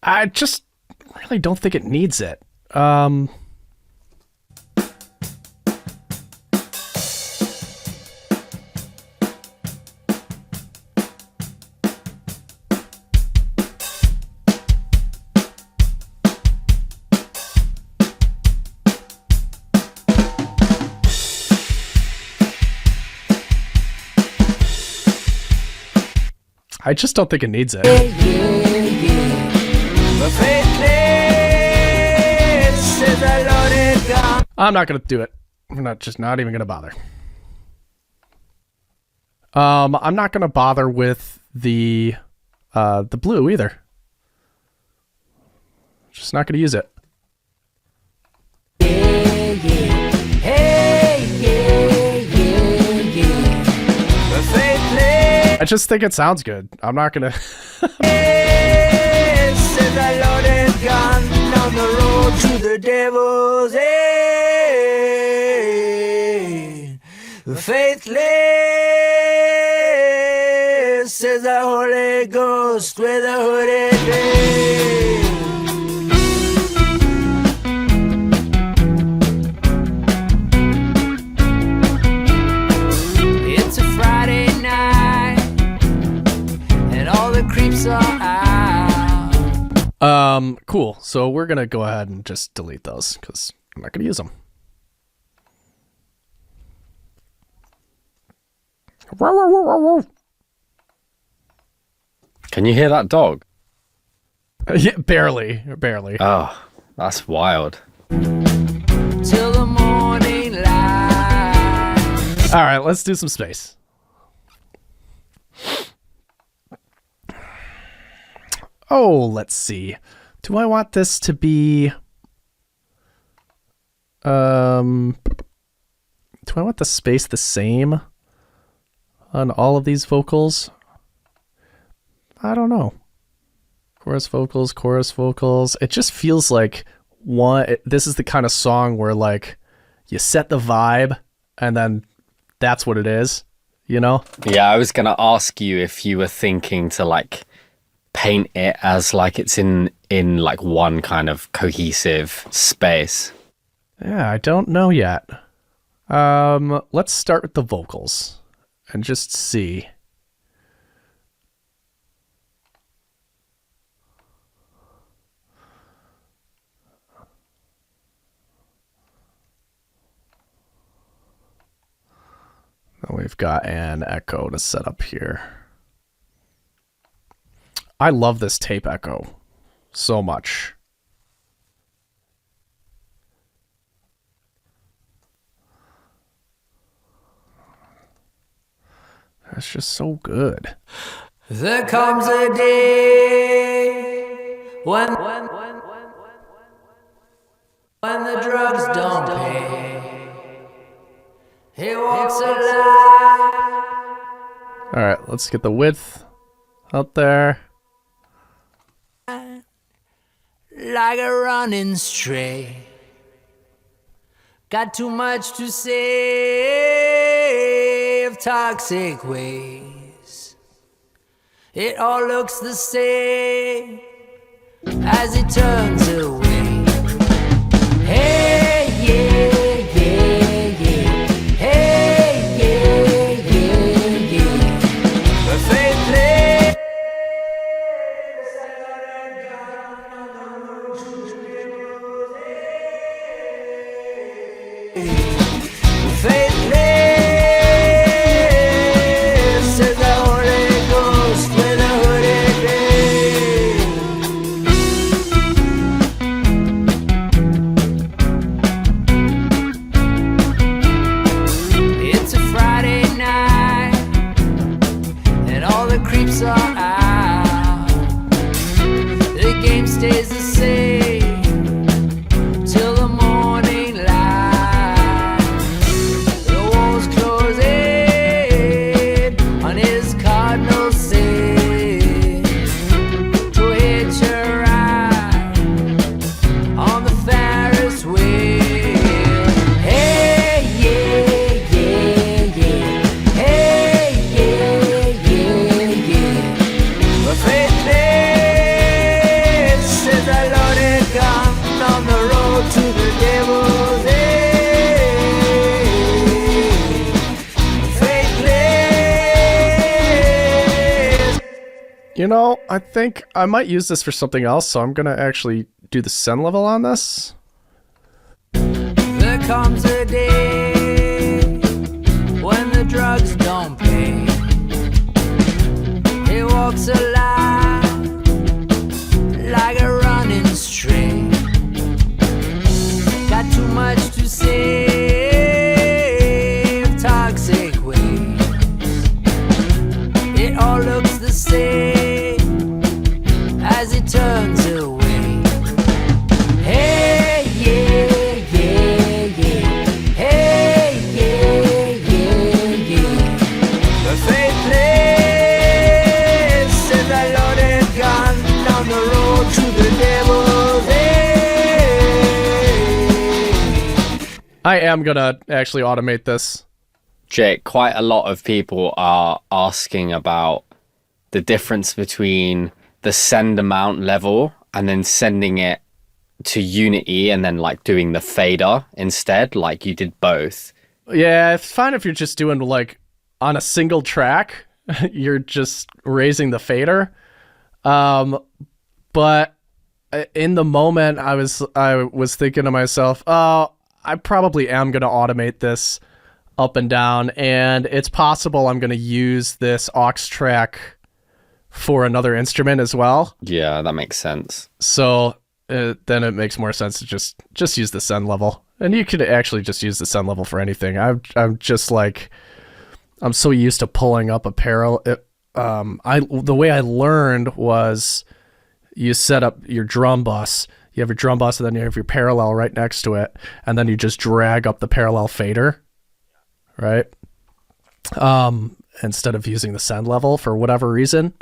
I just really don't think it needs it. I just don't think it needs it. I'm not gonna do it. I'm not even gonna bother. I'm not gonna bother with the blue either. Just not gonna use it. I just think it sounds good. I'm not gonna. On the road to the devil's end. Faithless is the Holy Ghost with a hooded veil. It's a Friday night, and all the creeps are out. Cool. So we're gonna go ahead and just delete those because I'm not gonna use them. Can you hear that dog? Yeah, barely. Oh, that's wild. Till the morning light. All right, let's do some space. Oh, let's see. Do I want this to be... do I want the space the same on all of these vocals? I don't know. Chorus vocals. It just feels like this is the kind of song where like you set the vibe and then that's what it is, you know? Yeah, I was going to ask you if you were thinking to like paint it as like it's in like one kind of cohesive space. Yeah, I don't know yet. Let's start with the vocals and just see. Now we've got an echo to set up here. I love this tape echo so much. That's just so good. There comes a day when the drugs don't pay. He walks alive. All right, let's get the width out there. Like a running stray. Got too much to say of toxic ways. It all looks the same as he turns away. Hey, yeah, yeah, yeah. Hey, yeah, yeah, yeah. We're faithless. Faithless as the Holy Ghost with a hooded day. It's a Friday night and all the creeps are out. The game stays the same till the morning light. The walls close in on his cardinal sin to hitch a ride on the Ferris wheel. Hey, yeah, yeah, yeah. Hey, yeah, yeah, yeah. We're faithless as a loaded gun on the road to the devil's end. Faithless. You know, I think I might use this for something else, so I'm going to actually do the send level on this. There comes a day when the drugs don't pay. He walks alive like a running stray. Got too much to say of toxic ways. It all looks the same as he turns away. Hey, yeah, yeah, yeah. Hey, yeah, yeah, yeah. We're faithless as a loaded gun down the road to the devil's end. I am going to actually automate this. Jake, quite a lot of people are asking about the difference between the send amount level and then sending it to Unity and then like doing the fader instead, like you did both. Yeah, it's fine if you're just doing like on a single track, you're just raising the fader. But in the moment, I was thinking to myself, oh, I probably am going to automate this up and down, and it's possible I'm going to use this aux track for another instrument as well. Yeah, that makes sense. So then it makes more sense to just use the send level, and you could actually just use the send level for anything. I'm just like, I'm so used to pulling up a parallel. The way I learned was you set up your drum bus. You have your drum bus, and then you have your parallel right next to it, and then you just drag up the parallel fader, right? Instead of using the send level for whatever reason.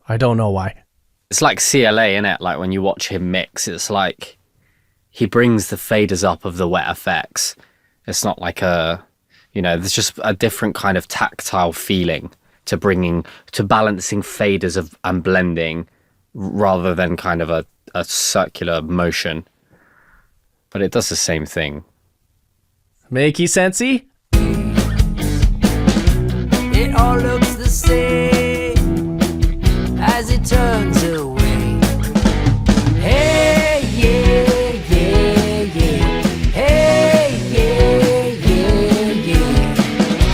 I don't know why. It's like CLA, innit? Like when you watch him mix, it's like he brings the faders up of the wet effects. It's not like there's just a different kind of tactile feeling to balancing faders and blending rather than kind of a circular motion. But it does the same thing. Makey sensey? It all looks the same as it turns away. Hey, yeah, yeah, yeah. Hey, yeah, yeah, yeah.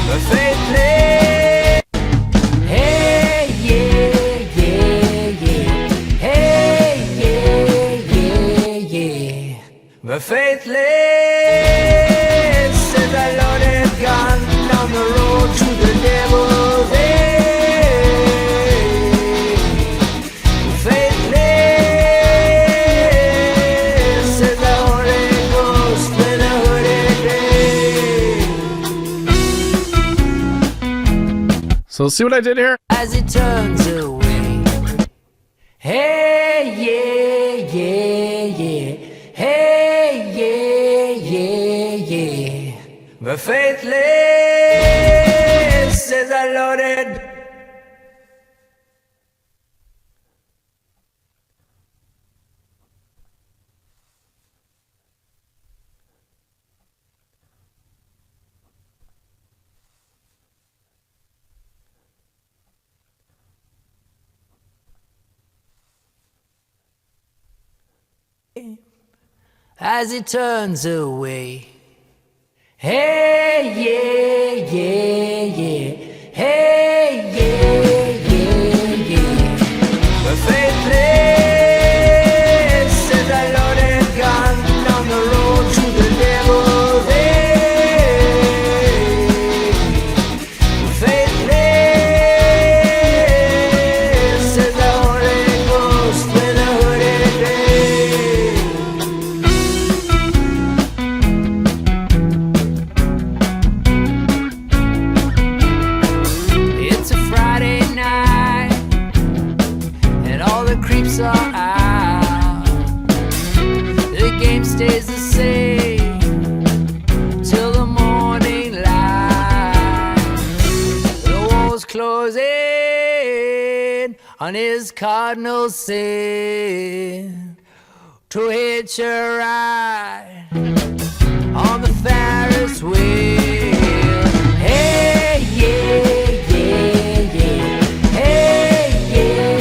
But faithless. Hey, yeah, yeah, yeah. Hey, yeah, yeah, yeah. But faithless is a loaded gun down the road to the devil's end. Faithless is the Holy Ghost with a hooded day. So see what I did here? As it turns away. Hey, yeah, yeah, yeah. Hey, yeah, yeah, yeah. But faithless is a loaded. As it turns away. Hey, yeah, yeah, yeah. Hey, yeah, yeah, yeah. But faithless is a loaded gun down the road to the devil's end. Faithless is the Holy Ghost with a hooded day. It's a Friday night, and all the creeps are out. The game stays the same till the morning light. The wall's closing on his cardinal sin to hitch a ride on the Ferris wheel. Hey, yeah, yeah, yeah. Hey, yeah,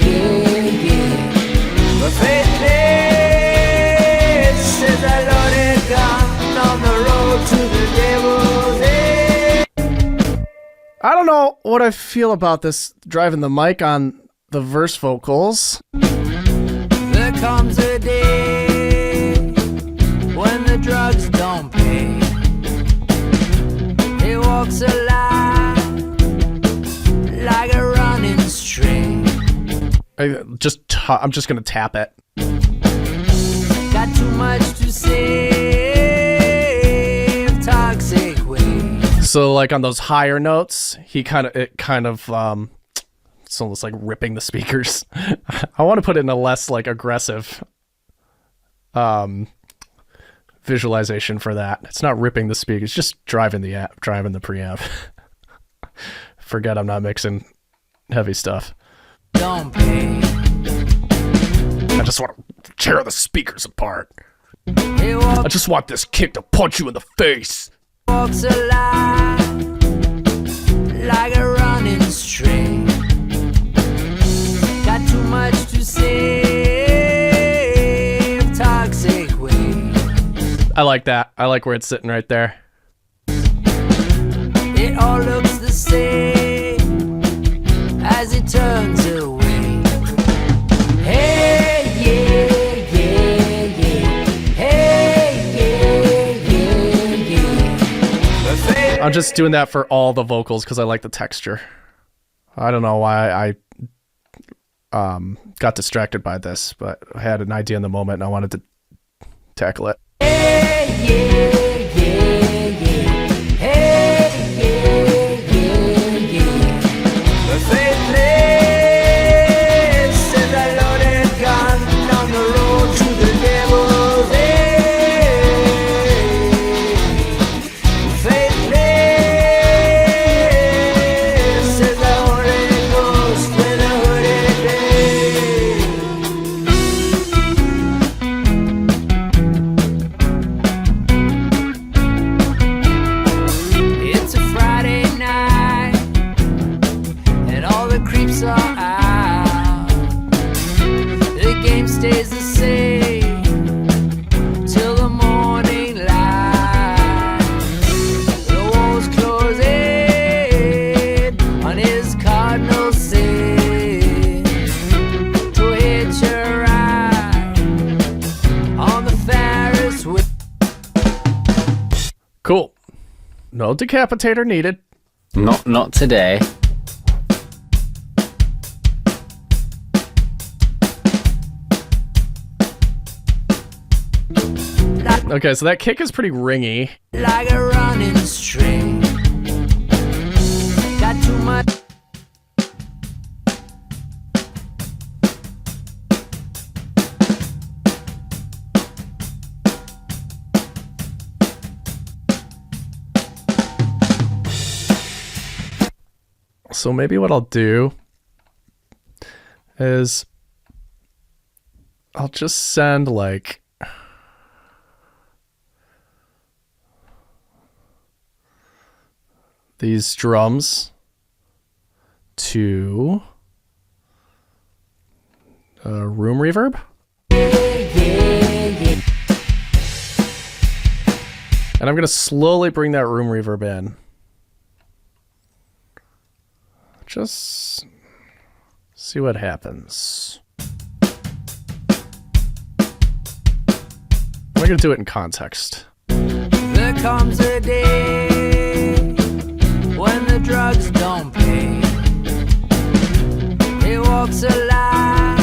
yeah, yeah. But faithless is a loaded gun on the road to the devil's end. I don't know what I feel about this driving the mic on the verse vocals. There comes a day when the drugs don't pay. He walks alive like a running string. I'm just gonna tap it. Got too much to say. Toxic waste. So like on those higher notes, it's almost like ripping the speakers. I want to put it in a less like aggressive visualization for that. It's not ripping the speakers, it's just driving the preamp. Forget I'm not mixing heavy stuff. Don't pay. I just want to tear the speakers apart. He I just want this kick to punch you in the face. walks alive like a running string. Got too much to say. Toxic waste. I like that. I like where it's sitting right there. It all looks the same as it turns away. Hey, yeah, yeah, yeah. Hey, yeah, yeah, yeah. I'm just doing that for all the vocals because I like the texture. I don't know why I got distracted by this, but I had an idea in the moment and I wanted to tackle it. Hey, yeah, yeah, yeah. Hey, yeah, yeah, yeah. But faithless is a loaded gun down the road to the devil's end. Faithless is the Holy Ghost with a hooded day. Cool. No decapitator needed. Not today. Okay, so that kick is pretty ringy. Like a running string. Got too much. So maybe what I'll do is I'll just send like these drums to room reverb. And I'm going to slowly bring that room reverb in. Just see what happens. I'm going to do it in context. There comes a day when the drugs don't pay. He walks alive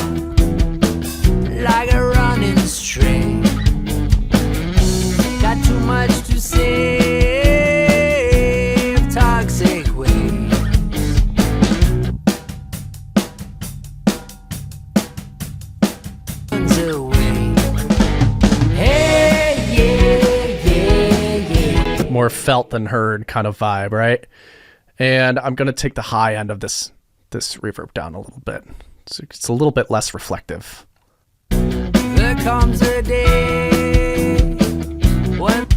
like a running string. Got too much to save, toxic waste. More felt than heard kind of vibe, right? And I'm going to take the high end of this reverb down a little bit. So it's a little bit less reflective. There comes a day when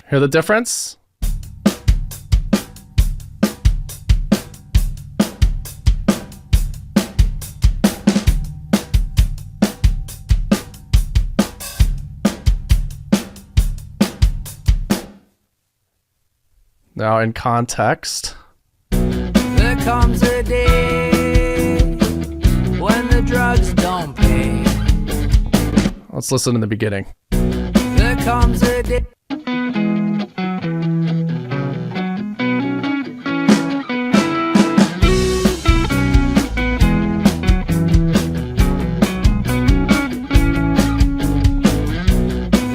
Hear the difference? Now in context. there comes a day when the drugs don't pay. Let's listen in the beginning. There comes a day.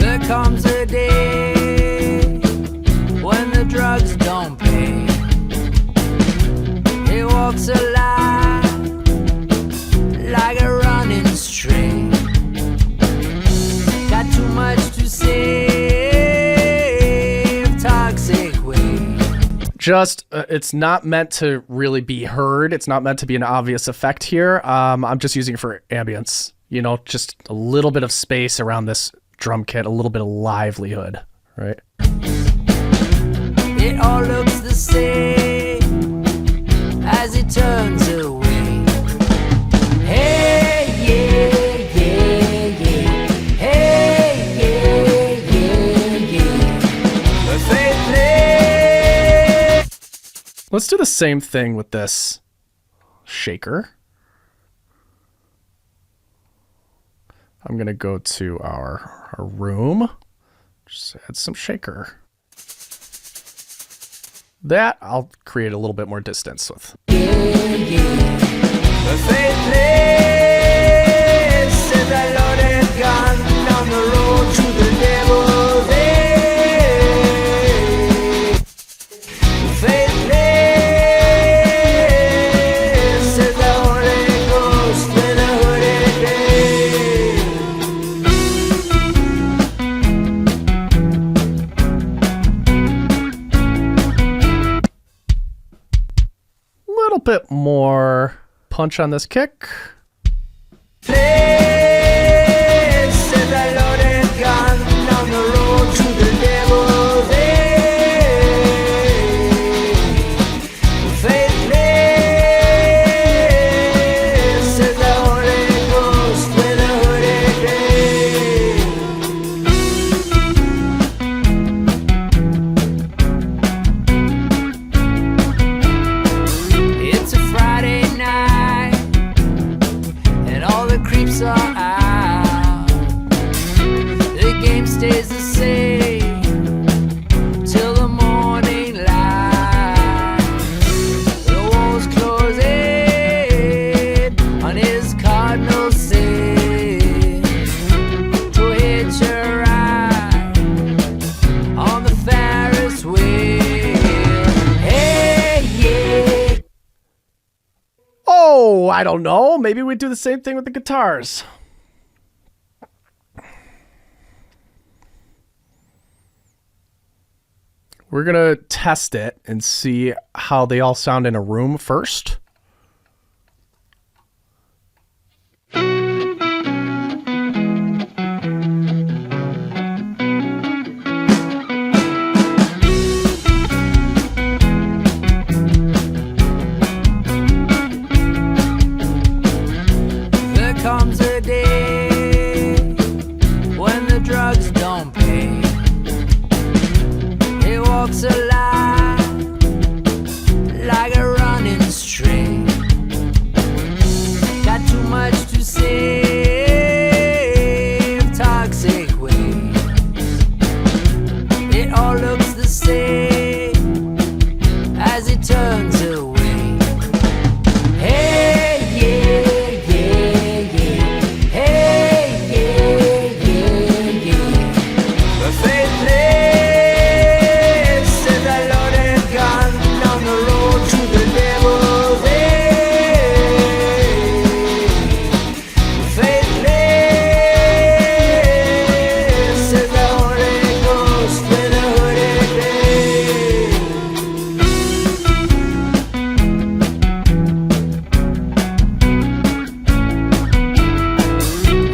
There comes a day when the drugs don't pay. He walks alive like a running string. Got too much to save, toxic waste. Just, it's not meant to really be heard. It's not meant to be an obvious effect here. I'm just using it for ambience. You know, just a little bit of space around this drum kit, a little bit of livelihood, right? It all looks the same as it turns away. Hey, yeah, yeah, yeah. Hey, yeah, yeah, yeah. Faithless. Let's do the same thing with this shaker. I'm going to go to our room, just add some shaker. That I'll create a little bit more distance with. Faithless is a loaded gun down the road to the devil's end. Faithless is the Holy Ghost with a hooded Little bit more punch on this kick. Place is a loaded gun down the road to the devil's end. I don't know. Maybe we do the same thing with the guitars. We're going to test it and see how they all sound in a room first. There comes a day when the drugs don't pay. He walks a line like a running string. Got too much to say, toxic waste. It all looks the same as he turns away. Hey, yeah, yeah, yeah. Hey, yeah, yeah, yeah. The faithless is a loaded gun on the road to the devil's end. The faithless is the Holy Ghost with a hooded head.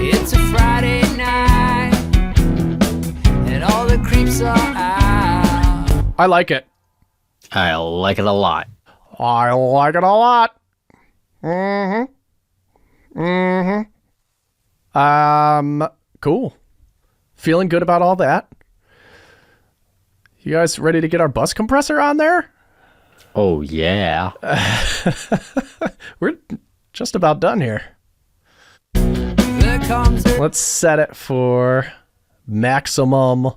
It's a Friday night, and all the creeps are out. I like it. I like it a lot. I like it a lot. Cool. Feeling good about all that. You guys ready to get our bus compressor on there? Oh, yeah. We're just about done here. There comes a Let's set it for maximum.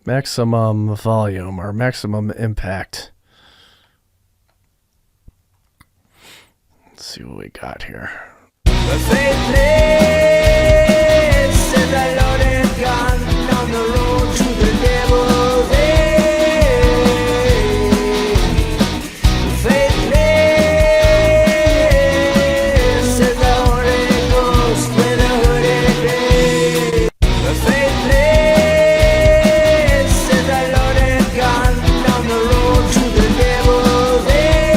Maximum volume or maximum impact. Let's see what we got here. The faithless is a loaded gun on the road to the devil's end. The faithless is the Holy Ghost with a hooded head. The faithless is a loaded gun on the road to the devil's end.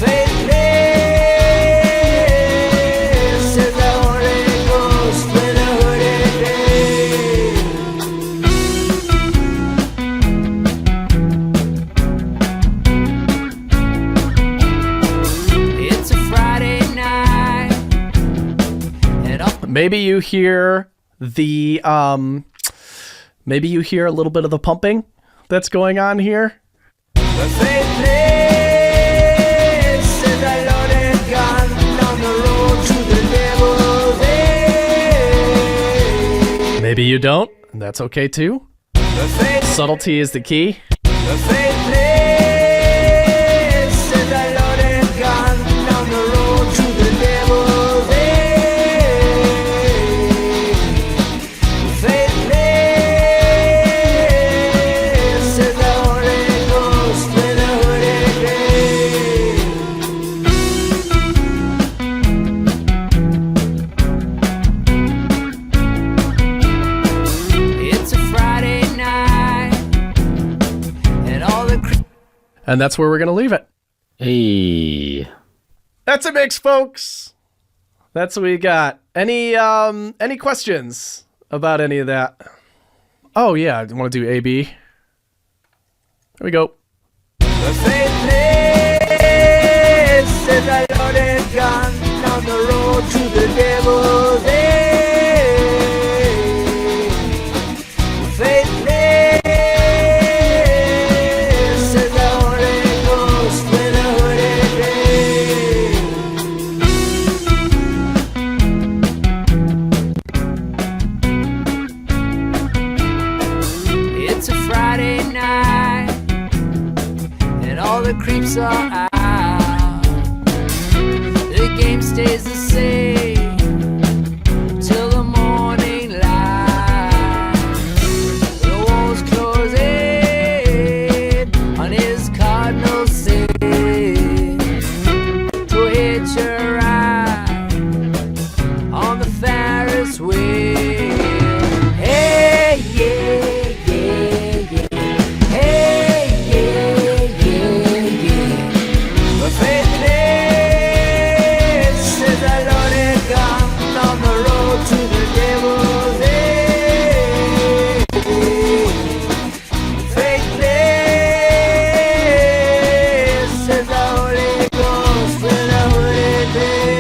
Faithless is the Holy Ghost with a hooded head. It's a Friday night, and all Maybe you hear the maybe you hear a little bit of the pumping that's going on here. the faithless is a loaded gun on the road to the devil's end. Maybe you don't, and that's okay too. The faithless Subtlety is the key. The faithless is a loaded gun on the road to the devil's end. The faithless is the Holy Ghost with a hooded head. It's a Friday night, and all the And that's where we're going to leave it. Hey. That's a mix, folks. That's what we got. Any questions about any of that? Oh yeah, I want to do AB. There we go. The faithless is a loaded gun on the road to the devil's end. The faithless is the Holy Ghost with a hooded head. It's a Friday night, and all the creeps are out. The game stays the same till the morning light. Faithless is a loaded gun on the road to the devil's end. Faithless is the Holy Ghost with a hooded head.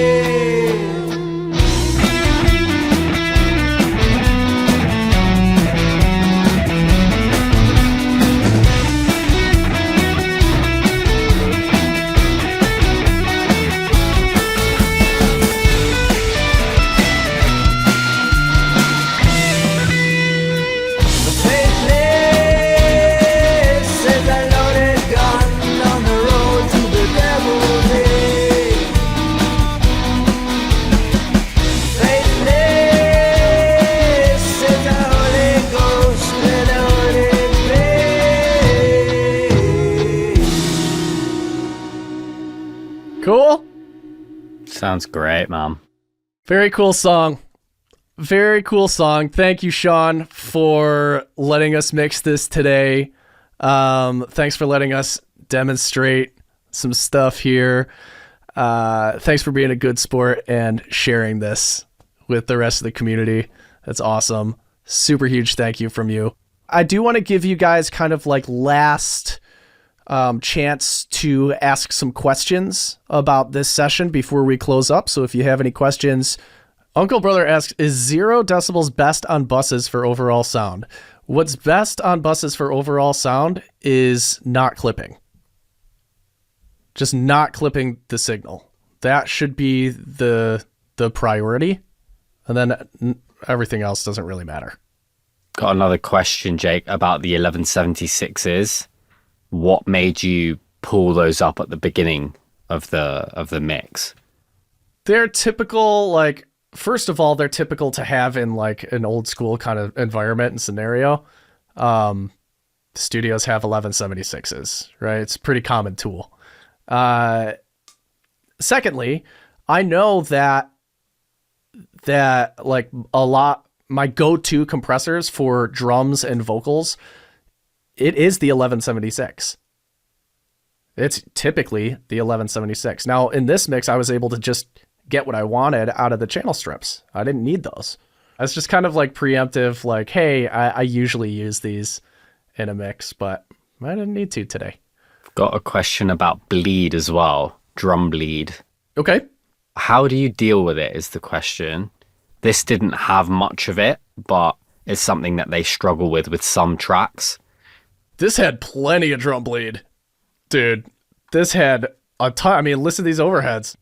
Faithless is a loaded gun on the road to the devil's end. Faithless is the Holy Ghost with a hooded face. Cool? Sounds great, man. Very cool song. Very cool song. Thank you, Sean, for letting us mix this today. Thanks for letting us demonstrate some stuff here. Thanks for being a good sport and sharing this with the rest of the community. That's awesome. Super huge thank you from you. I do want to give you guys kind of like last chance to ask some questions about this session before we close up. So if you have any questions, Uncle Brother asks, is 0 decibels best on buses for overall sound? What's best on buses for overall sound is not clipping. Just not clipping the signal. That should be the priority. And then everything else doesn't really matter. Got another question, Jake, about the 1176s. What made you pull those up at the beginning of the mix? They're typical, like, first of all, they're typical to have in like an old school kind of environment and scenario. Studios have 1176s, right? It's a pretty common tool. Secondly, I know that like a lot, my go-to compressors for drums and vocals, it is the 1176. It's typically the 1176. Now in this mix, I was able to just get what I wanted out of the channel strips. I didn't need those. It's just kind of like preemptive, like, hey, I usually use these in a mix, but I didn't need to today. Got a question about bleed as well. Drum bleed. Okay. How do you deal with it is the question. This didn't have much of it, but it's something that they struggle with some tracks. This had plenty of drum bleed. Dude, this had a ton. I mean, listen to these overheads.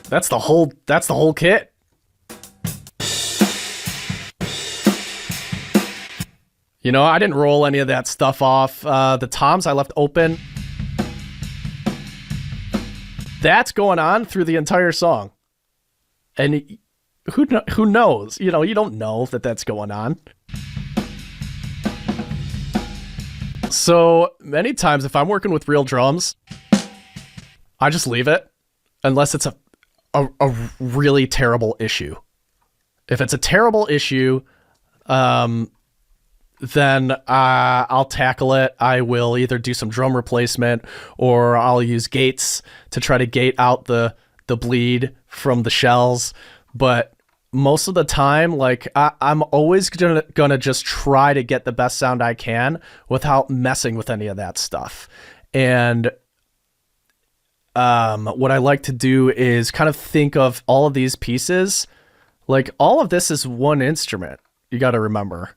That's the whole kit. You know, I didn't roll any of that stuff off. The toms I left open. That's going on through the entire song. And who knows? You know, you don't know that that's going on. So many times if I'm working with real drums, I just leave it unless it's a really terrible issue. If it's a terrible issue, then I'll tackle it. I will either do some drum replacement or I'll use gates to try to gate out the bleed from the shells. But most of the time, like I'm always gonna just try to get the best sound I can without messing with any of that stuff. And what I like to do is kind of think of all of these pieces. Like all of this is one instrument. You got to remember,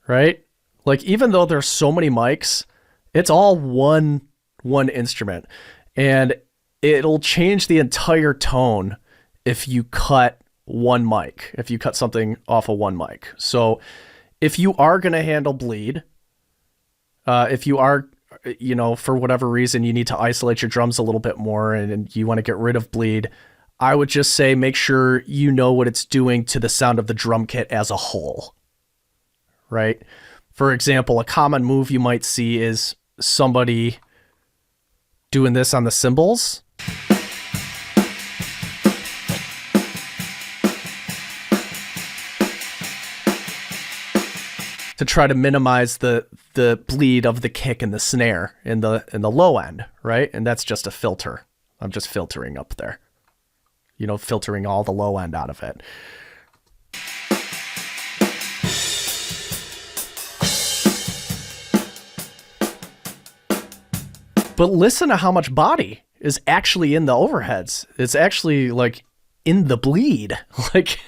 right? Like even though there's so many mics, it's all one instrument, and it'll change the entire tone if you cut one mic, if you cut something off of one mic. So if you are going to handle bleed, if you are, you know, for whatever reason, you need to isolate your drums a little bit more and you want to get rid of bleed, I would just say make sure you know what it's doing to the sound of the drum kit as a whole, right? For example, a common move you might see is somebody doing this on the cymbals. To try to minimize the the bleed of the kick and the snare in the low end, right? And that's just a filter. I'm just filtering up there. Filtering all the low end out of it. But listen to how much body is actually in the overheads. It's actually like in the bleed, like,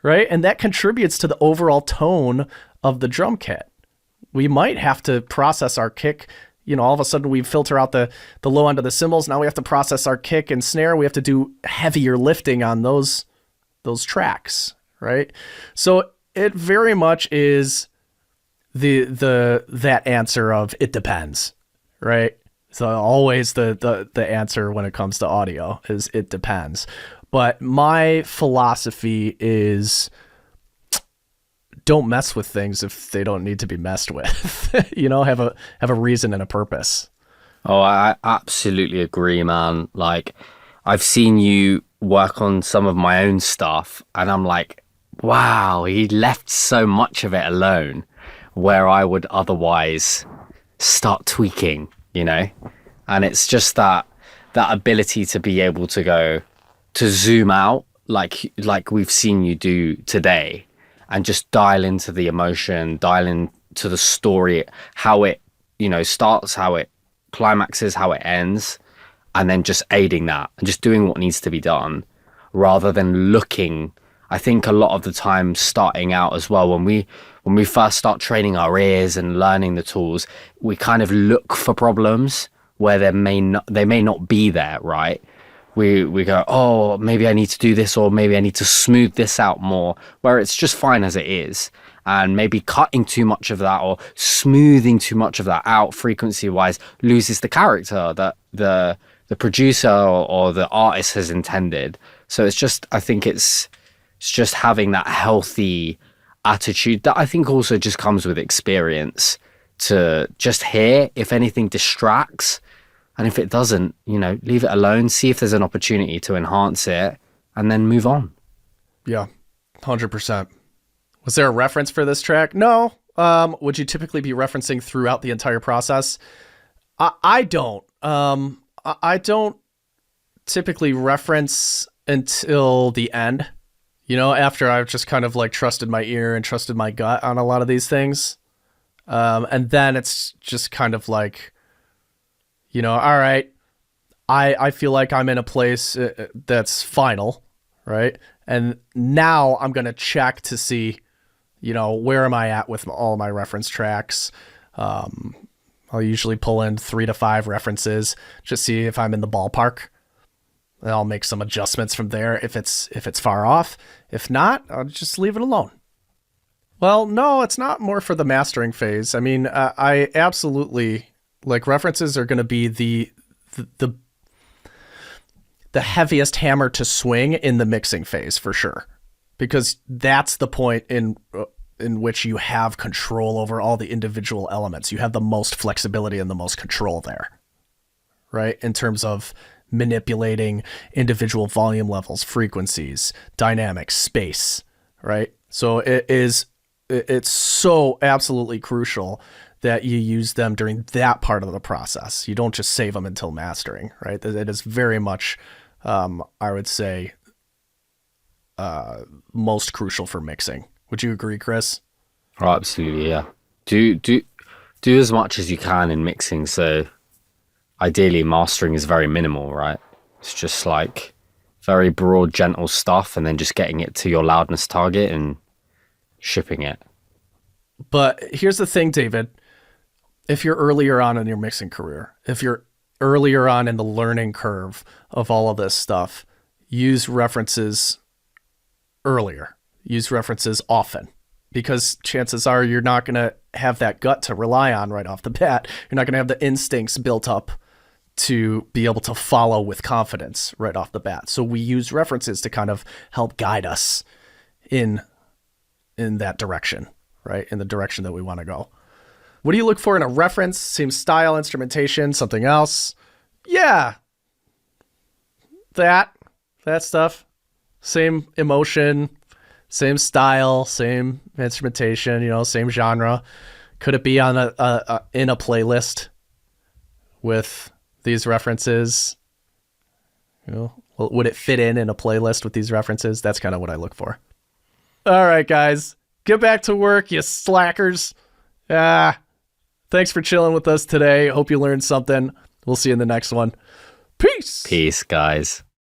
right? And that contributes to the overall tone of the drum kit. We might have to process our kick. All of a sudden we filter out the low end of the cymbals. Now we have to process our kick and snare. We have to do heavier lifting on those tracks, right? So it very much is that answer of it depends, right? So always the answer when it comes to audio is it depends. But my philosophy is don't mess with things if they don't need to be messed with. Have a reason and a purpose. Oh, I absolutely agree, man. Like, I've seen you work on some of my own stuff, and I'm like, wow, he left so much of it alone where I would otherwise start tweaking, And it's just that ability to be able to go to zoom out like we've seen you do today, and just dial into the emotion, dial into the story, how it, starts, how it climaxes, how it ends, and then just aiding that and just doing what needs to be done rather than looking. I think a lot of the time starting out as well, when we first start training our ears and learning the tools, we kind of look for problems where they may not be there, right? We go, oh, maybe I need to do this, or maybe I need to smooth this out more, where it's just fine as it is. And maybe cutting too much of that or smoothing too much of that out frequency wise loses the character that the producer or the artist has intended. So it's just, I think it's just having that healthy attitude that I think also just comes with experience, to just hear if anything distracts. And if it doesn't, leave it alone, see if there's an opportunity to enhance it, and then move on. Yeah, 100%. Was there a reference for this track? No. Would you typically be referencing throughout the entire process? I don't. I don't typically reference until the end, after I've just kind of like trusted my ear and trusted my gut on a lot of these things. And then it's just kind of like, all right, I feel like I'm in a place that's final, right? And now I'm going to check to see, where am I at with all my reference tracks? I'll usually pull in 3 to 5 references, just see if I'm in the ballpark. And I'll make some adjustments from there if it's far off. If not, I'll just leave it alone. Well, no, it's not more for the mastering phase. I mean, I absolutely, like, references are going to be the heaviest hammer to swing in the mixing phase for sure, because that's the point in which you have control over all the individual elements. You have the most flexibility and the most control there, right? In terms of manipulating individual volume levels, frequencies, dynamics, space, right? So it's so absolutely crucial that you use them during that part of the process. You don't just save them until mastering, right? It is very much, I would say, most crucial for mixing. Would you agree, Chris? Oh, absolutely, yeah. Do as much as you can in mixing. So ideally, mastering is very minimal, right? It's just like very broad, gentle stuff, and then just getting it to your loudness target and shipping it. But here's the thing, David. If you're earlier on in your mixing career, if you're earlier on in the learning curve of all of this stuff, use references earlier. Use references often, because chances are you're not going to have that gut to rely on right off the bat. You're not going to have the instincts built up to be able to follow with confidence right off the bat. So we use references to kind of help guide us in that direction, right? In the direction that we want to go. What do you look for in a reference? Same style, instrumentation, something else? Yeah. That stuff. Same emotion, same style, same instrumentation, same genre. Could it be on in a playlist with these references? Would it fit in a playlist with these references? That's kind of what I look for. All right, guys, get back to work, you slackers. Thanks for chilling with us today. Hope you learned something. We'll see you in the next one. Peace. Peace, guys.